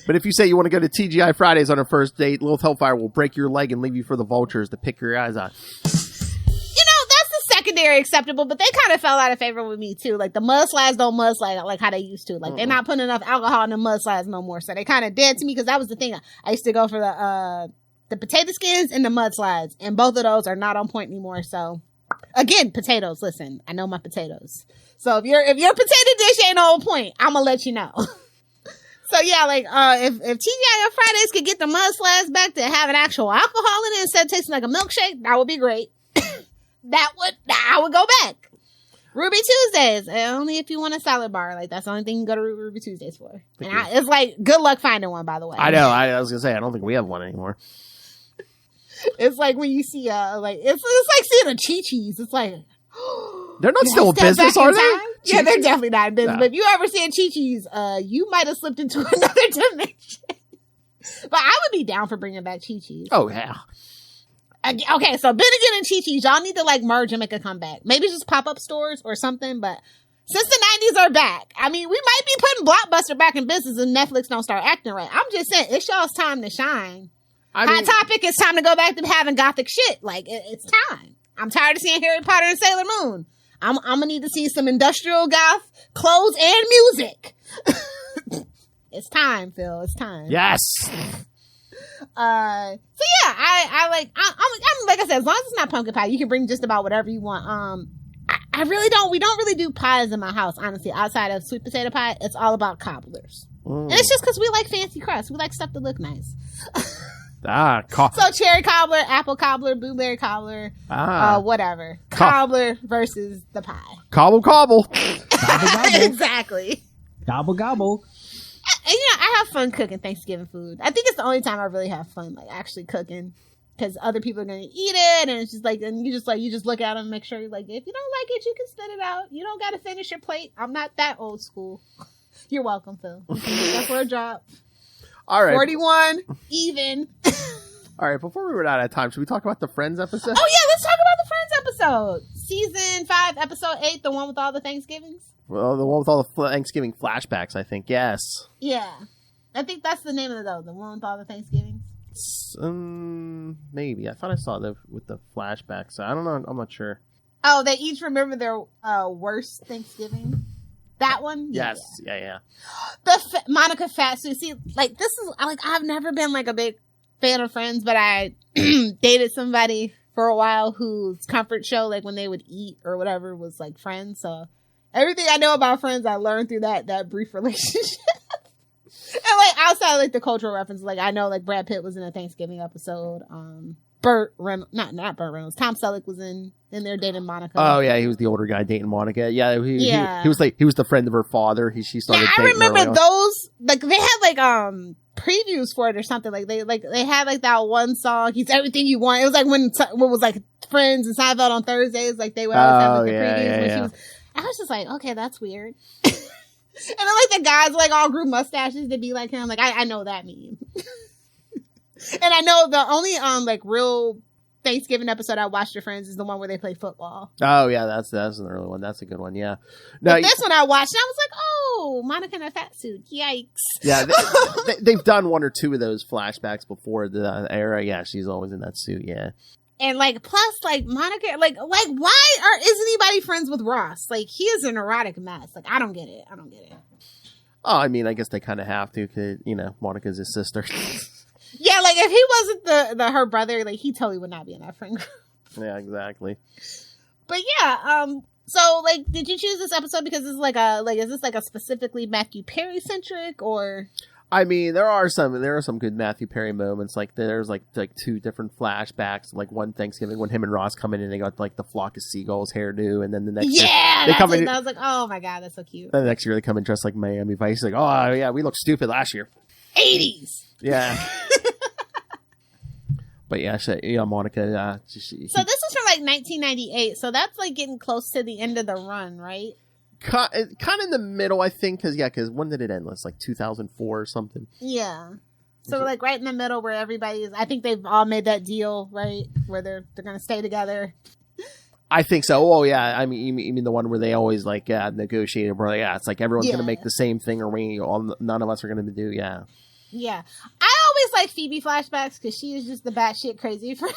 But if you say you want to go to TGI Fridays on a first date, Lilith Hellfire will break your leg and leave you for the vultures to pick your eyes out. You know, that's the secondary acceptable, but they kind of fell out of favor with me too. Like the mudslides don't mudslide like how they used to. Like they're not putting enough alcohol in the mudslides no more. So they kind of dead to me because that was the thing. I used to go for the potato skins and the mudslides, and both of those are not on point anymore. So again, potatoes. Listen, I know my potatoes. So if your potato dish ain't on point, I'm gonna let you know. So yeah, like if TGI Fridays could get the mudslides back to having actual alcohol in it instead of tasting like a milkshake, that would be great. I would go back. Ruby Tuesdays, only if you want a salad bar. Like that's the only thing you can go to Ruby Tuesdays for. And it's like good luck finding one, by the way. I know. I was gonna say I don't think we have one anymore. It's like when you see like it's like seeing a Chi-Chi's. It's like they're not still in business, are they? Yeah, they're definitely not in business. No. But if you ever see a Chi-Chi's, you might have slipped into another dimension. But I would be down for bringing back Chi-Chi's. Oh, yeah. Okay, so Bennigan and Chi-Chi's, y'all need to like merge and make a comeback. Maybe just pop-up stores or something, but since the 90s are back, I mean, we might be putting Blockbuster back in business and Netflix don't start acting right. I'm just saying, it's y'all's time to shine. Hot Topic, it's time to go back to having gothic shit. Like, it's time. I'm tired of seeing Harry Potter and Sailor Moon. I'm gonna need to see some industrial goth clothes and music. It's time, Phil. It's time. Yes. So yeah, I'm like I said, as long as it's not pumpkin pie, you can bring just about whatever you want. We don't really do pies in my house, honestly. Outside of sweet potato pie, it's all about cobblers. And it's just because we like fancy crust. We like stuff to look nice. So cherry cobbler, apple cobbler, blueberry cobbler, whatever. Cobbler versus the pie. Cobble, cobble. Gobble, gobble. Exactly. Gobble, gobble. And, I have fun cooking Thanksgiving food. I think it's the only time I really have fun, like, actually cooking. Because other people are going to eat it, and it's just like, and you just look at them and make sure, like, if you don't like it, you can spit it out. You don't got to finish your plate. I'm not that old school. You're welcome, Phil. That's for a drop. All right. 41, even. All right, before we run out of time, should we talk about the Friends episode? Oh, yeah, let's talk about the Friends episode. Season 5, episode 8, the one with all the Thanksgivings. Well, the one with all the Thanksgiving flashbacks, I think, yes. Yeah. I think that's the name of it, though, the one with all the Thanksgivings. Maybe. I thought I saw that with the flashbacks. I don't know. I'm not sure. Oh, they each remember their worst Thanksgiving? That one? Yes. Yeah. The Monica Fatsu. See, like, this is, like, I've never been, like, a big fan of Friends, but I dated somebody for a while whose comfort show, like, when they would eat or whatever, was, like, Friends. So everything I know about Friends, I learned through that brief relationship. And, like, outside, like, the cultural references, like, I know, like, Brad Pitt was in a Thanksgiving episode. Burt Reynolds, not Burt Reynolds. Tom Selleck was in there dating Monica. Oh yeah, he was the older guy dating Monica. Yeah, he was the friend of her father. She started. Yeah, I remember those. Like they had like previews for it or something. Like they had like that one song. He's everything you want. It was like when it was like Friends and Seinfeld on Thursdays. Like they would always have like the previews when she was. I was just like, okay, that's weird. And then like the guys like all grew mustaches to be like him. Like I know that meme. And I know the only like real Thanksgiving episode I watched of Friends is the one where they play football. Oh yeah, that's an early one. That's a good one. Yeah. No, but this one I watched and I was like, oh, Monica in a fat suit. Yikes. Yeah, they've done one or two of those flashbacks before the era. Yeah, she's always in that suit. Yeah. And like, plus, like Monica, like, why is anybody friends with Ross? Like, he is a neurotic mess. Like, I don't get it. Oh, I mean, I guess they kind of have to, because Monica's his sister. Yeah, like if he wasn't her brother, like he totally would not be in that friend group. Yeah, exactly. But yeah, so like, did you choose this episode because it's is this like a specifically Matthew Perry centric or? I mean, there are some good Matthew Perry moments. Like there's like two different flashbacks. Like one Thanksgiving when him and Ross come in and they got like the flock of seagulls hairdo, and then the next year they come in. I was like, oh my god, that's so cute. Then the next year they come in dressed like Miami Vice. Like, oh yeah, we looked stupid last year. 80s. Yeah. But yeah, Monica. So this was from like 1998. So that's like getting close to the end of the run, right? Kind of in the middle, I think, because when did it end? It's like 2004 or something. Yeah. So we're like right in the middle where everybody is. I think they've all made that deal, right? Where they're going to stay together. I think so. Oh yeah. I mean, you mean the one where they always like negotiated? Where it's like everyone's going to make the same thing, or none of us are going to do. Yeah. Yeah. I always like Phoebe flashbacks because she is just the batshit crazy friend.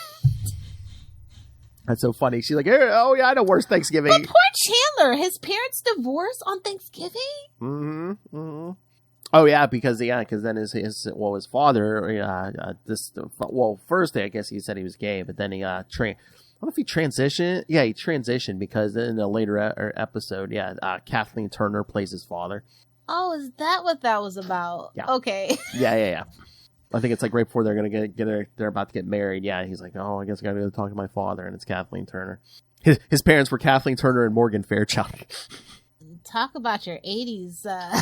That's so funny. She's like, oh yeah, I know worse Thanksgiving. But poor Chandler, his parents divorced on Thanksgiving. Mm-hmm. Oh yeah, because then his father, first I guess he said he was gay, but then he I don't know if he transitioned. Yeah, he transitioned because in a later episode, Kathleen Turner plays his father. Oh, is that what that was about? Yeah. Okay. Yeah. I think it's like right before they're gonna they're about to get married. Yeah, he's like, oh, I guess I gotta go talk to my father, and it's Kathleen Turner. His parents were Kathleen Turner and Morgan Fairchild. Talk about your 80s. That's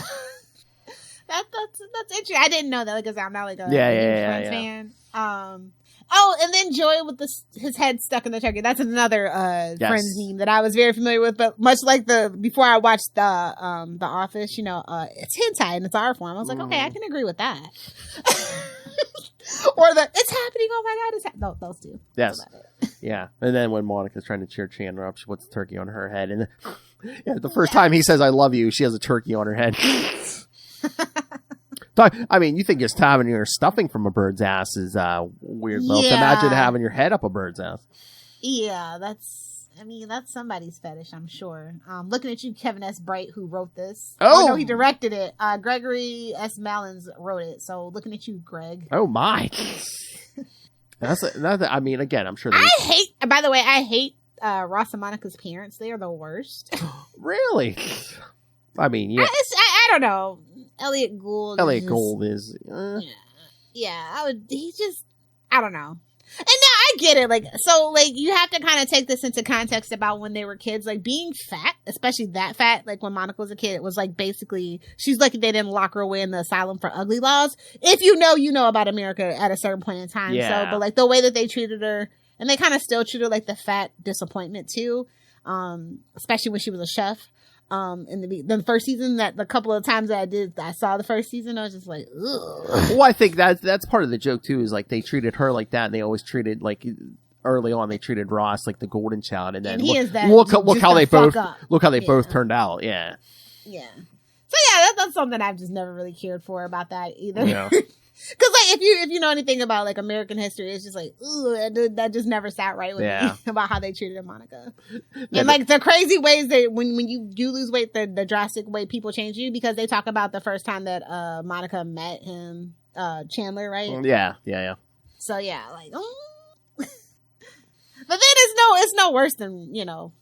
interesting. I didn't know that because I'm not like a Friends fan. Oh, and then Joey with his head stuck in the turkey. That's another Friends meme that I was very familiar with. But much like before I watched the Office, it's hentai and it's art form. I was like, okay, I can agree with that. Or it's happening. Oh my god, no, those two. Yes, yeah. And then when Monica's trying to cheer Chandler up, she puts the turkey on her head, and the first time he says "I love you," she has a turkey on her head. I mean, you think just having your stuffing from a bird's ass is weird, though. Yeah. Imagine having your head up a bird's ass. Yeah, that's I mean, that's somebody's fetish, I'm sure. Looking at you, Kevin S. Bright, who wrote this. Oh! No, he directed it. Gregory S. Mallins wrote it. So, looking at you, Greg. Oh, my. I mean, again, I'm sure By the way, I hate Ross and Monica's parents. They are the worst. Really? I mean, yeah. I don't know. Elliot Gould is... Yeah, I don't know. And now I get it. Like, so, like, you have to kind of take this into context about when they were kids. Like, being fat, especially that fat, like, when Monica was a kid, it was, like, basically, she's lucky they didn't lock her away in the asylum for ugly laws. If you know about America at a certain point in time. Yeah. So, but, like, the way that they treated her, and they kind of still treat her like the fat disappointment, too. Especially when she was a chef. In the first season, that the couple of times that I saw the first season, I was just like, ugh. Well, I think that's part of the joke too. Is like they treated her like that, and they always treated like early on they treated Ross like the golden child, and then look how they both turned out. Yeah. Yeah. So yeah, that's something I've just never really cared for about that either. Yeah. Because like if you know anything about like American history, it's just like, ooh, that just never sat right with me about how they treated Monica. And like the crazy ways that when you do lose weight, the drastic way people change you, because they talk about the first time that Monica met him, Chandler, right? Yeah. So yeah, like, but then it's no worse than,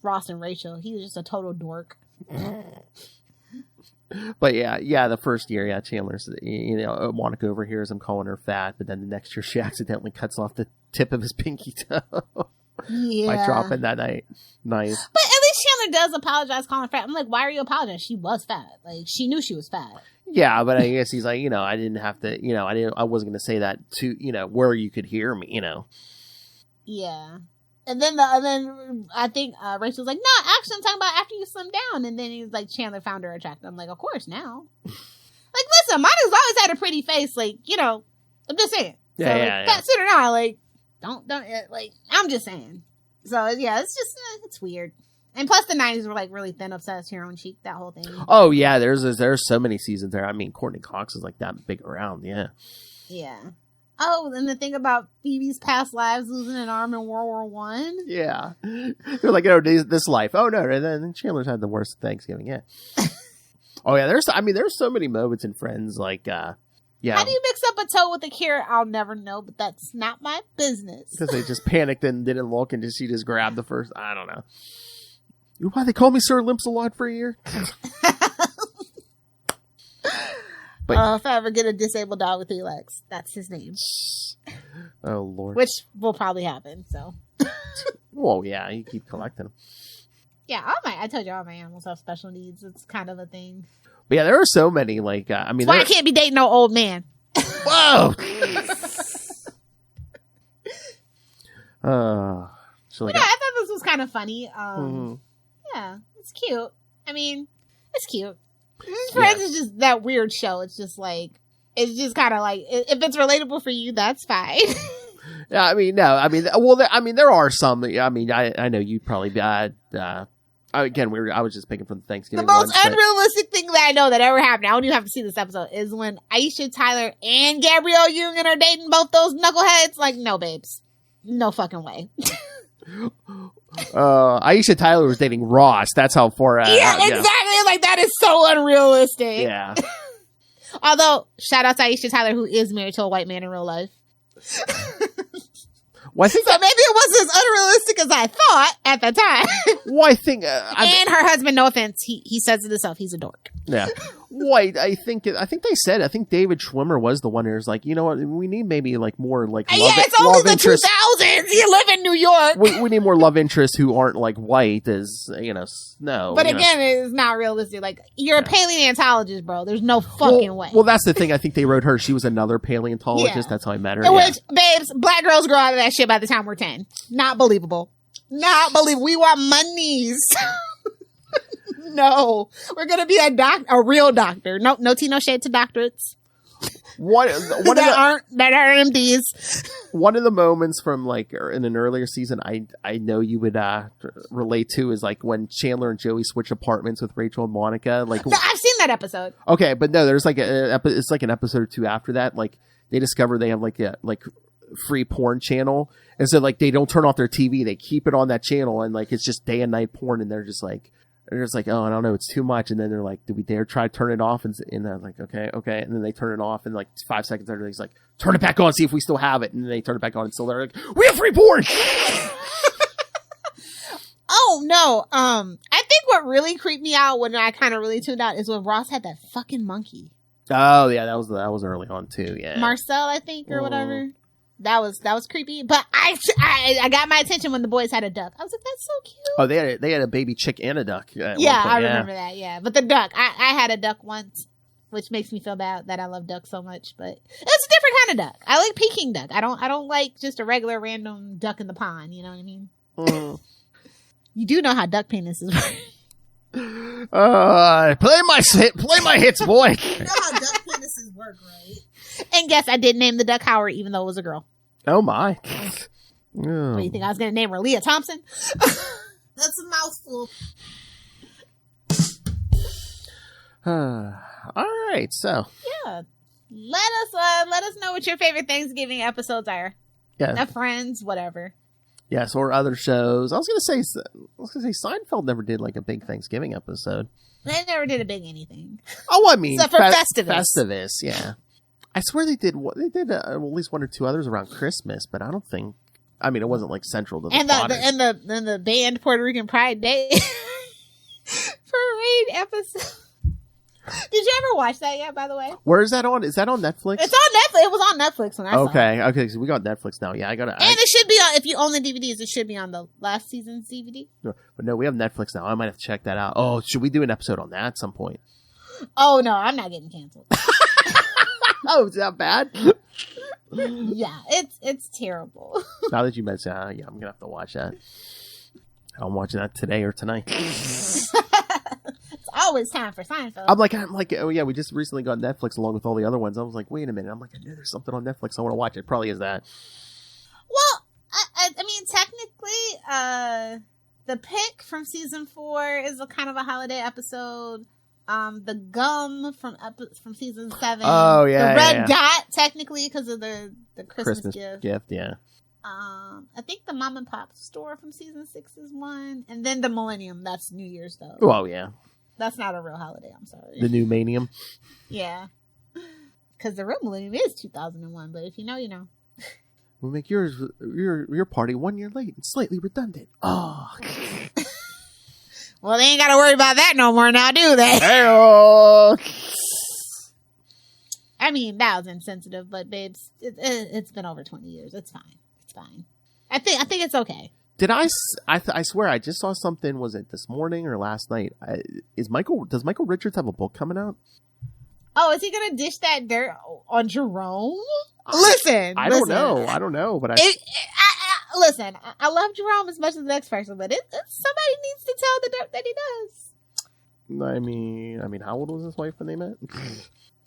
Ross and Rachel. He was just a total dork. But yeah, the first year, Chandler's, Monica overhears him calling her fat, but then the next year she accidentally cuts off the tip of his pinky toe by dropping that knife. But at least Chandler does apologize calling her fat. I'm like, why are you apologizing? She was fat. Like, she knew she was fat. Yeah, but I guess he's like, I didn't have to, I wasn't going to say that to, where you could hear me, Yeah. And then I think Rachel's like, no, actually, I'm talking about after you slim down. And then he's like, Chandler found her attractive. I'm like, of course, now. Like, listen, Monica's always had a pretty face. Like, I'm just saying. Fat suit or not, like, don't, like, I'm just saying. So, yeah, it's just, it's weird. And plus the 90s were like really thin, obsessed, hair on cheek, that whole thing. Oh, yeah, there's so many seasons there. I mean, Courtney Cox is like that big around, yeah. Yeah. Oh, and the thing about Phoebe's past lives, losing an arm in World War One. Yeah, they're like, this life. Oh no, and then Chandler's had the worst Thanksgiving. Yeah. Oh yeah, there's so many moments in Friends, like, yeah. How do you mix up a toe with a carrot? I'll never know, but that's not my business. Because they just panicked and didn't look, and she just grabbed the first. I don't know. Why they call me Sir Limps-a-Lot for a year? But, if I ever get a disabled dog with 3 legs, that's his name. Oh, Lord. Which will probably happen, so. Well, yeah, you keep collecting them. Yeah, I told you all my animals have special needs. It's kind of a thing. But yeah, there are so many, like, I mean. That's why I can't be dating no old man. Whoa! So like, I thought this was kind of funny. mm-hmm. Yeah, it's cute. I mean, it's cute. Friends is just that weird show. It's just like, it's just kind of like, if it's relatable for you, that's fine. Yeah, I mean, no, I mean, well, there are some. I mean, I know you'd probably be. Again, I was just picking from the Thanksgiving. The most unrealistic thing that I know that ever happened, I don't even have to see this episode, is when Aisha Tyler and Gabrielle Union are dating both those knuckleheads. Like, no, babes, no fucking way. Aisha Tyler was dating Ross. That's how far. Yeah, exactly. Like, that is so unrealistic. Yeah. Although, shout out to Aisha Tyler, who is married to a white man in real life. Well, I think so maybe it wasn't as unrealistic as I thought at the time. Well, I think, and her husband, no offense, he says it himself, he's a dork. Yeah. Well, I think David Schwimmer was the one who's like, you know what, we need maybe like more like it's only the interest. 2000s. You live in New York. We need more love interests who aren't like white as Snow. But again, it's not realistic. Like, you're a paleontologist, bro. There's no fucking way. Well, that's the thing. I think they wrote her. She was another paleontologist. Yeah. That's how I met her. Which, babes, black girls grow out of that shit by the time we're 10. Not believable. Not believable. We want monies. No, we're gonna be a real doctor. No tea, no shade to doctorates. That aren't MDs. One of the moments from like in an earlier season, I know you would relate to is like when Chandler and Joey switch apartments with Rachel and Monica. Like, no, I've seen that episode. Okay, but no, there's like it's like an episode or two after that. Like, they discover they have like free porn channel. And so like they don't turn off their TV. They keep it on that channel and like it's just day and night porn. And they're just like, oh, I don't know, it's too much. And then they're like, do we dare try to turn it off? And they're like, okay. And then they turn it off. And like 5 seconds later, he's like, turn it back on, see if we still have it. And then they turn it back on and still they're like, we have free porn. Oh no. I think what really creeped me out when I kind of really tuned out is when Ross had that fucking monkey. Oh yeah, that was early on too. Yeah, Marcel, I think, or whatever. That was creepy. But I got my attention when the boys had a duck. I was like, that's so cute. Oh, they had a baby chick and a duck. Yeah, I remember that. Yeah, but the duck, I had a duck once, which makes me feel bad that I love ducks so much. But it's a different kind of duck. I like Peking duck. I don't like just a regular random duck in the pond. You know what I mean? You do know how duck penises work. Play my hits, boy. You know how duck penises work, right? And guess I did name the duck Howard, even though it was a girl. Oh my! What do you think I was going to name her? Leah Thompson? That's a mouthful. All right, so yeah, let us know what your favorite Thanksgiving episodes are. Yeah, Friends, whatever. Yes, or other shows. I was gonna say Seinfeld never did like a big Thanksgiving episode. They never did a big anything. Oh, I mean, except for Festivus. Festivus, yeah. I swear they did at least one or two others around Christmas, but I don't think. I mean, it wasn't like central to the plot. And the band Puerto Rican Pride Day parade episode. Did you ever watch that yet, by the way? Where is that on? Is that on Netflix? It's on Netflix. It was on Netflix when I saw it. Okay, so we got Netflix now. Yeah, I got it. And it should be on, if you own the DVDs, it should be on the last season's DVD. But no, we have Netflix now. I might have to check that out. Oh, should we do an episode on that at some point? Oh, no, I'm not getting canceled. Oh, is that bad? Yeah, it's terrible. Now that you mentioned it, yeah, I'm going to have to watch that. I'm watching that today or tonight. It's always time for Seinfeld. I'm like, oh yeah, we just recently got Netflix along with all the other ones. I was like, wait a minute. I'm like, I knew there's something on Netflix. I want to watch it. Probably is that. Well, I mean, technically, the pick from season 4 is a kind of a holiday episode. The gum from season 7. Oh yeah, the red dot technically because of the Christmas gift. Yeah. I think the mom and pop store from season 6 is one, and then the Millennium. That's New Year's though. Oh yeah. That's not a real holiday. I'm sorry. The new Manium. Yeah. Because the real Millennium is 2001, but if you know, you know. We'll make your party 1 year late and slightly redundant. Oh. Well, they ain't got to worry about that no more now, do they? Hey-oh. I mean, that was insensitive, but babes, it's been over 20 years. It's fine. It's fine. I think it's okay. Did I swear I just saw something, was it this morning or last night? Does Michael Richards have a book coming out? Oh, is he going to dish that dirt on Jerome? Listen. I don't know, but listen, I love Jerome as much as the next person, but somebody needs to tell the dirt that he does. I mean, how old was his wife when they met?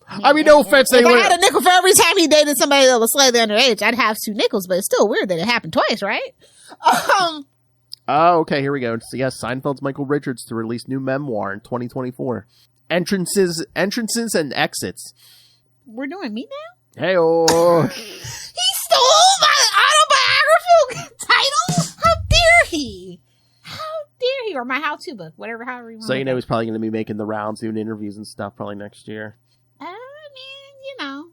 I mean, no offense. If I had a nickel for every time he dated somebody that was slightly underage, I'd have 2 nickels, but it's still weird that it happened twice, right? Oh, okay, here we go. So, yes, Seinfeld's Michael Richards to release new memoir in 2024. Entrances and exits. We're doing me now? Hey-oh. He stole my autobiographical title? How dare he? How dare he? Or my how-to book, however you want. So, he's probably going to be making the rounds, doing interviews and stuff probably next year. I mean, you know.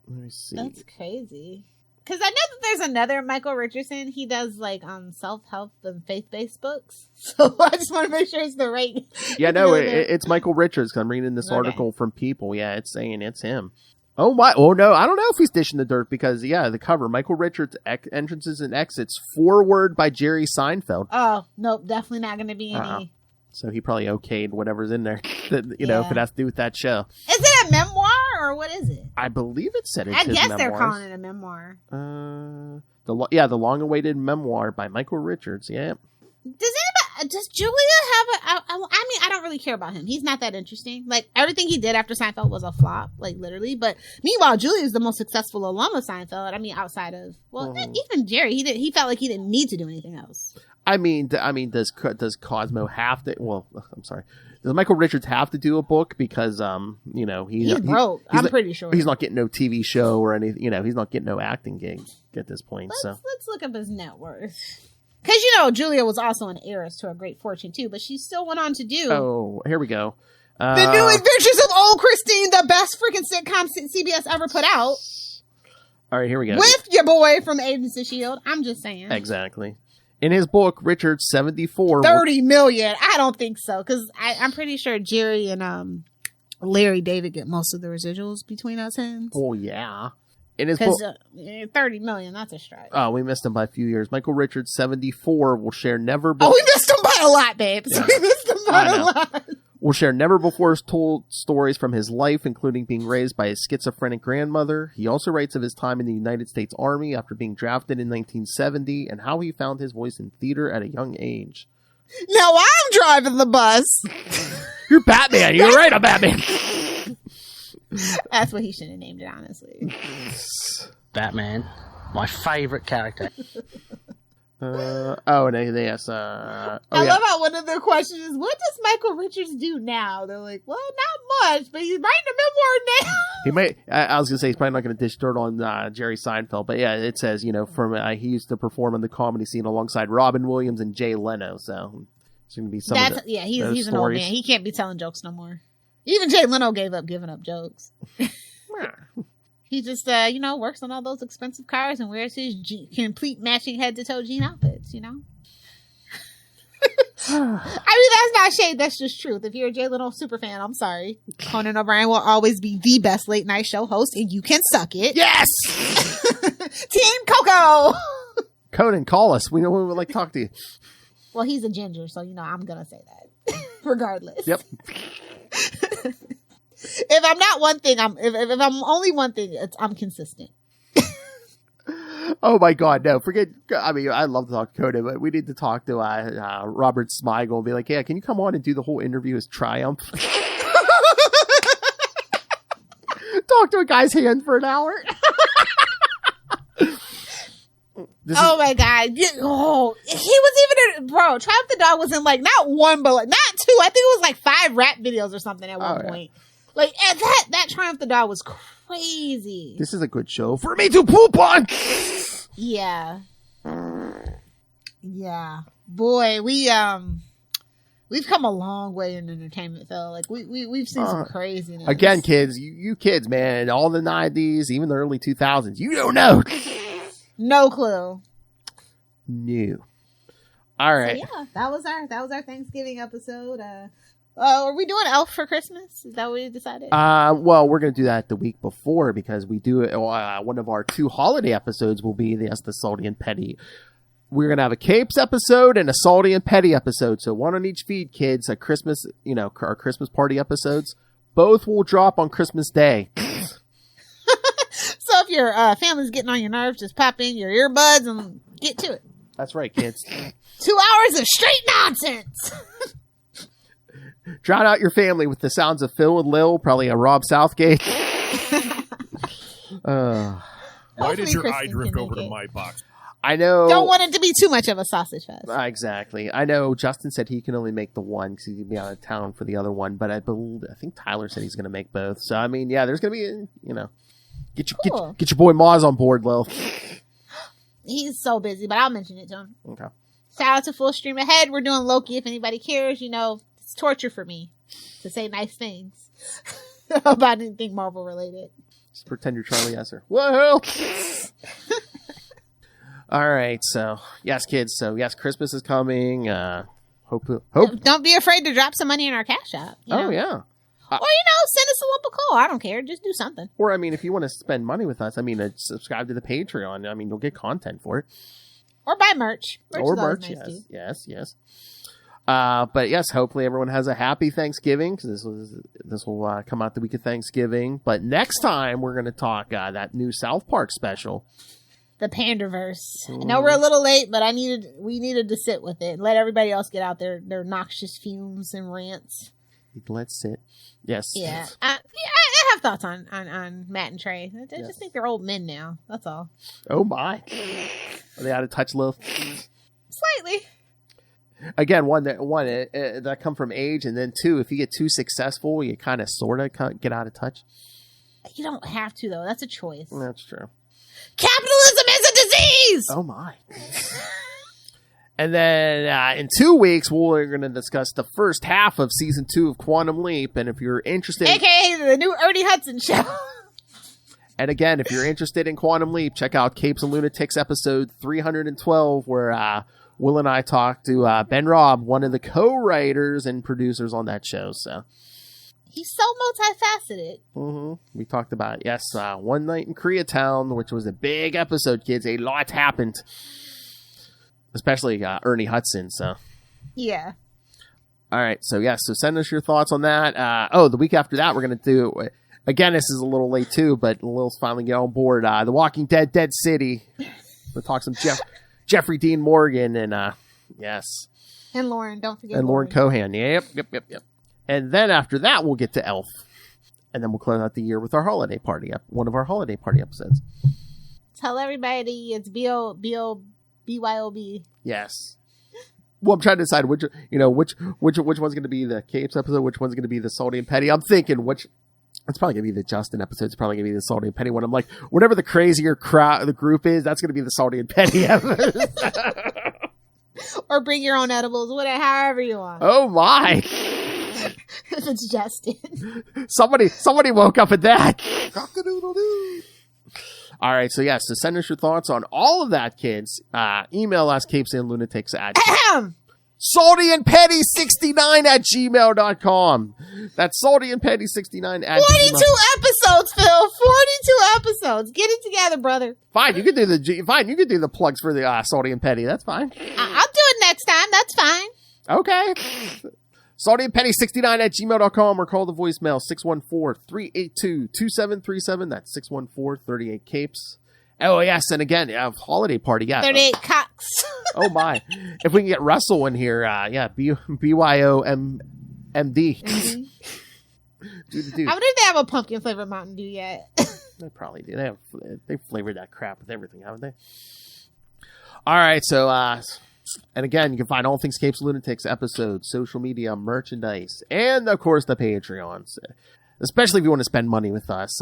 Let me see. That's crazy. Because I know that there's another Michael Richardson. He does like self-help and faith-based books. So I just want to make sure it's the right. Yeah, no, it's Michael Richards. I'm reading this article from People. Yeah, it's saying it's him. Oh my! Oh no, I don't know if he's dishing the dirt because the cover, Michael Richards entrances and exits, foreword by Jerry Seinfeld. Oh nope, definitely not going to be any. So he probably okayed whatever's in there. If it has to do with that show. Is it a memoir or what is it? I believe it said it's I his guess memoirs. They're calling it a memoir. The long-awaited memoir by Michael Richards. Yeah. Does Julia have I mean, I don't really care about him. He's not that interesting. Like, everything he did after Seinfeld was a flop, like, literally. But meanwhile, Julia is the most successful alum of Seinfeld. I mean, outside of, even Jerry, he felt like he didn't need to do anything else. I mean, does Cosmo have to? Well, I'm sorry. Does Michael Richards have to do a book because he's broke? I'm pretty sure he's not getting no TV show or anything. He's not getting no acting gig at this point. Let's look up his net worth. Because Julia was also an heiress to a great fortune too, but she still went on to do. Oh, here we go. The New Adventures of Old Christine, the best freaking sitcom CBS ever put out. All right, here we go. With your boy from Agents of S.H.I.E.L.D. I'm just saying. Exactly. In his book, Richard 74. 30 million. I don't think so. Because I'm pretty sure Jerry and Larry David get most of the residuals between us hands. Oh, yeah. In his book, 30 million, that's a strike. Oh, we missed him by a few years. Michael Richards 74 will share never. Oh, we missed him by a lot, babes. Yeah. We missed him by a lot. Will share never before told stories from his life, including being raised by his schizophrenic grandmother. He also writes of his time in the United States Army after being drafted in 1970 and how he found his voice in theater at a young age. Now I'm driving the bus. You're Batman. You're right, I'm Batman. That's what he should have named it, honestly. Batman. My favorite character. And they ask, I love how one of their questions is, what does Michael Richards do now? They're like, well, not much, but he's writing a memoir now. He might, I was going to say, he's probably not going to dish dirt on Jerry Seinfeld, but yeah, it says, he used to perform in the comedy scene alongside Robin Williams and Jay Leno, so it's going to be some of yeah, he's an old man. He can't be telling jokes no more. Even Jay Leno gave up giving up jokes. He just, works on all those expensive cars and wears his complete matching head-to-toe jean outfits, I mean, that's not shade. That's just truth. If you're a Jay Leno super fan, I'm sorry. Conan O'Brien will always be the best late-night show host, and you can suck it. Yes! Team Coco! Conan, call us. We would like to talk to you. Well, he's a ginger, so, I'm going to say that. Regardless. Yep. If I'm not one thing, if I'm only one thing, I'm consistent. Oh my God, no! Forget. I mean, I love to talk to Conan, but we need to talk to Robert Smigel and be like, "Yeah, can you come on and do the whole interview as Triumph? Talk to a guy's hand for an hour." My God! He was even Triumph the Dog was in like not one, but like not two. I think it was like 5 rap videos or something at one point. Like, and that Triumph the Dog was crazy. This is a good show for me to poop on. Yeah. Yeah. Boy, we've come a long way in entertainment, Phil. Like, we've seen some craziness. Again, kids, you kids, man, all the 90s, even the early 2000s, you don't know. No clue. New. All right. So, yeah, that was our Thanksgiving episode. Are we doing Elf for Christmas? Is that what we decided? Well, we're going to do that the week before because we do one of our 2 holiday episodes will be the Salty and Petty. We're going to have a Capes episode and a Salty and Petty episode. So one on each feed, kids, a Christmas, our Christmas party episodes. Both will drop on Christmas Day. So if your family's getting on your nerves, just pop in your earbuds and get to it. That's right, kids. 2 hours of straight nonsense. Drown out your family with the sounds of Phil and Lil, probably a Rob Southgate. Why did your eye drift over to my box? I know. Don't want it to be too much of a sausage fest. Exactly. I know Justin said he can only make the one because he's going to be out of town for the other one, but I think Tyler said he's going to make both. So, I mean, yeah, there's going to be, get your boy Maz on board, Lil. He's so busy, but I'll mention it to him. Okay. Shout out to Full Stream Ahead. We're doing Loki if anybody cares. It's torture for me to say nice things about anything Marvel related. Just pretend you're Charlie Esser. Whoa! All right, so yes, kids. So yes, Christmas is coming. Hope. Don't be afraid to drop some money in our cash app. Oh yeah. Or send us a lump of coal. I don't care. Just do something. Or I mean, if you want to spend money with us, subscribe to the Patreon. I mean, you'll get content for it. Or buy merch. Merch. Nice yes. But yes, hopefully everyone has a happy Thanksgiving because this will come out the week of Thanksgiving. But next time we're going to talk that new South Park special, the Panderverse. I know we're a little late, but we needed to sit with it and let everybody else get out their noxious fumes and rants. Let's sit. Yes. Yeah. I have thoughts on Matt and Trey. I just think they're old men now. That's all. Oh my! Are they out of touch, Lil? Slightly. again, one that come from age, and then two, if you get too successful, you kind of sort of get out of touch. You don't have to, though. That's a choice. That's true. Capitalism is a disease! Oh, my. And then in 2 weeks, we're going to discuss the first half of season 2 of Quantum Leap. And if you're interested... AKA the new Ernie Hudson show. And again, if you're interested in Quantum Leap, check out Capes and Lunatics episode 312, where Will and I talked to Ben Robb, one of the co-writers and producers on that show. So he's so multifaceted. We talked about, One Night in Koreatown, which was a big episode, kids. A lot happened. Especially Ernie Hudson, so. Yeah. All right, so so send us your thoughts on that. The week after that, we're going to do, again, this is a little late too, but Lil's finally get on board. The Walking Dead, Dead City. We'll talk some Jeffrey Dean Morgan, and yes. And Lauren, don't forget. And Lauren Cohan, yep. And then after that, we'll get to Elf. And then we'll close out the year with our holiday party, one of our holiday party episodes. Tell everybody it's BYOB. Yes. Well, I'm trying to decide which one's going to be the Capes episode, which one's going to be the Salty and Petty. I'm thinking it's probably going to be the Justin episode. It's probably going to be the Salty and Petty one. I'm like, whatever the crazier the group is, that's going to be the Salty and Petty episode. Or bring your own edibles, whatever, however you want. Oh my! If it's Justin. Somebody woke up at that. All right, so so send us your thoughts on all of that, kids. Email us, CapesandLunatics at saltyandpetty69@gmail.com. That's saltyandpetty69 at 42 episodes, Phil. 42 episodes. Get it together, brother. Fine, you can do the plugs for the Salty and Petty. That's fine. I'll do it next time. That's fine. Okay. saltyandpetty69@gmail.com or call the voicemail 614-382-2737. That's 614-38-CAPES. Oh, yes, and again, holiday party, 38 cocks. Oh, my. If we can get Russell in here, BYOMD. Mm-hmm. I wonder if they have a pumpkin flavored Mountain Dew yet. They probably do. They flavored that crap with everything, haven't they? All right, so... and again, you can find all things Capes and Lunatics episodes, social media, merchandise, and of course the Patreons. Especially if you want to spend money with us,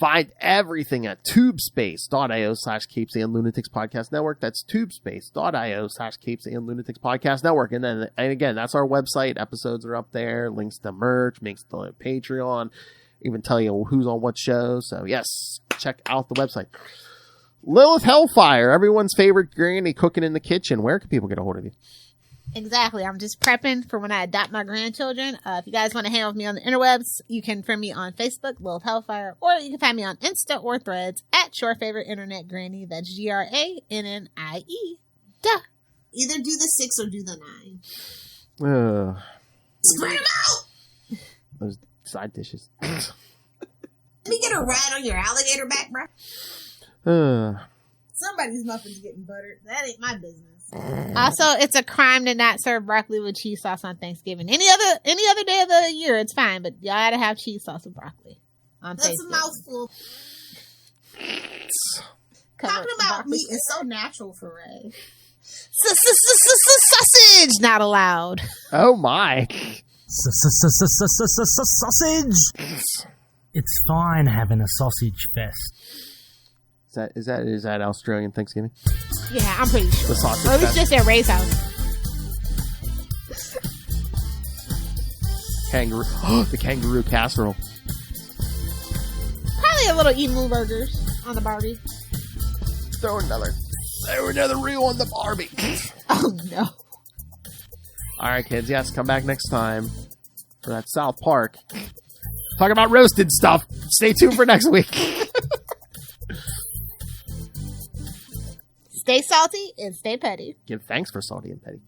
find everything at tubespace.io/Capes and Lunatics Podcast Network. That's tubespace.io/Capes and Lunatics Podcast Network. And again, that's our website. Episodes are up there, links to merch, links to Patreon, even tell you who's on what show. So yes, check out the website. Lilith Hellfire, everyone's favorite granny cooking in the kitchen. Where can people get a hold of you? Exactly. I'm just prepping for when I adopt my grandchildren. If you guys want to hang out with me on the interwebs, you can friend me on Facebook, Lilith Hellfire, or you can find me on Insta or Threads at Your Favorite Internet Granny. That's GRANNIE. Duh. Either do the 6 or do the 9. Spread them out! Those side dishes. Let me get a rat on your alligator back, bro. Somebody's muffin's getting buttered. That ain't my business. Also, it's a crime to not serve broccoli with cheese sauce on Thanksgiving. Any other day of the year, it's fine, but y'all gotta have cheese sauce with broccoli on That's Thanksgiving. a mouthful. Talking about meat is so natural for Ray. Sausage not allowed. Oh my. Sausage. It's fine having a sausage fest. Is that Australian Thanksgiving? Yeah, I'm pretty sure. The sausage Or it was fest. just at Ray's house. Kangaroo. The kangaroo casserole. Probably a little emu burgers on the Barbie. Throw another reel on the Barbie. Oh no. All right, kids. Yes, come back next time for that South Park. Talk about roasted stuff. Stay tuned for next week. Stay salty and stay petty. Give thanks for Salty and Petty.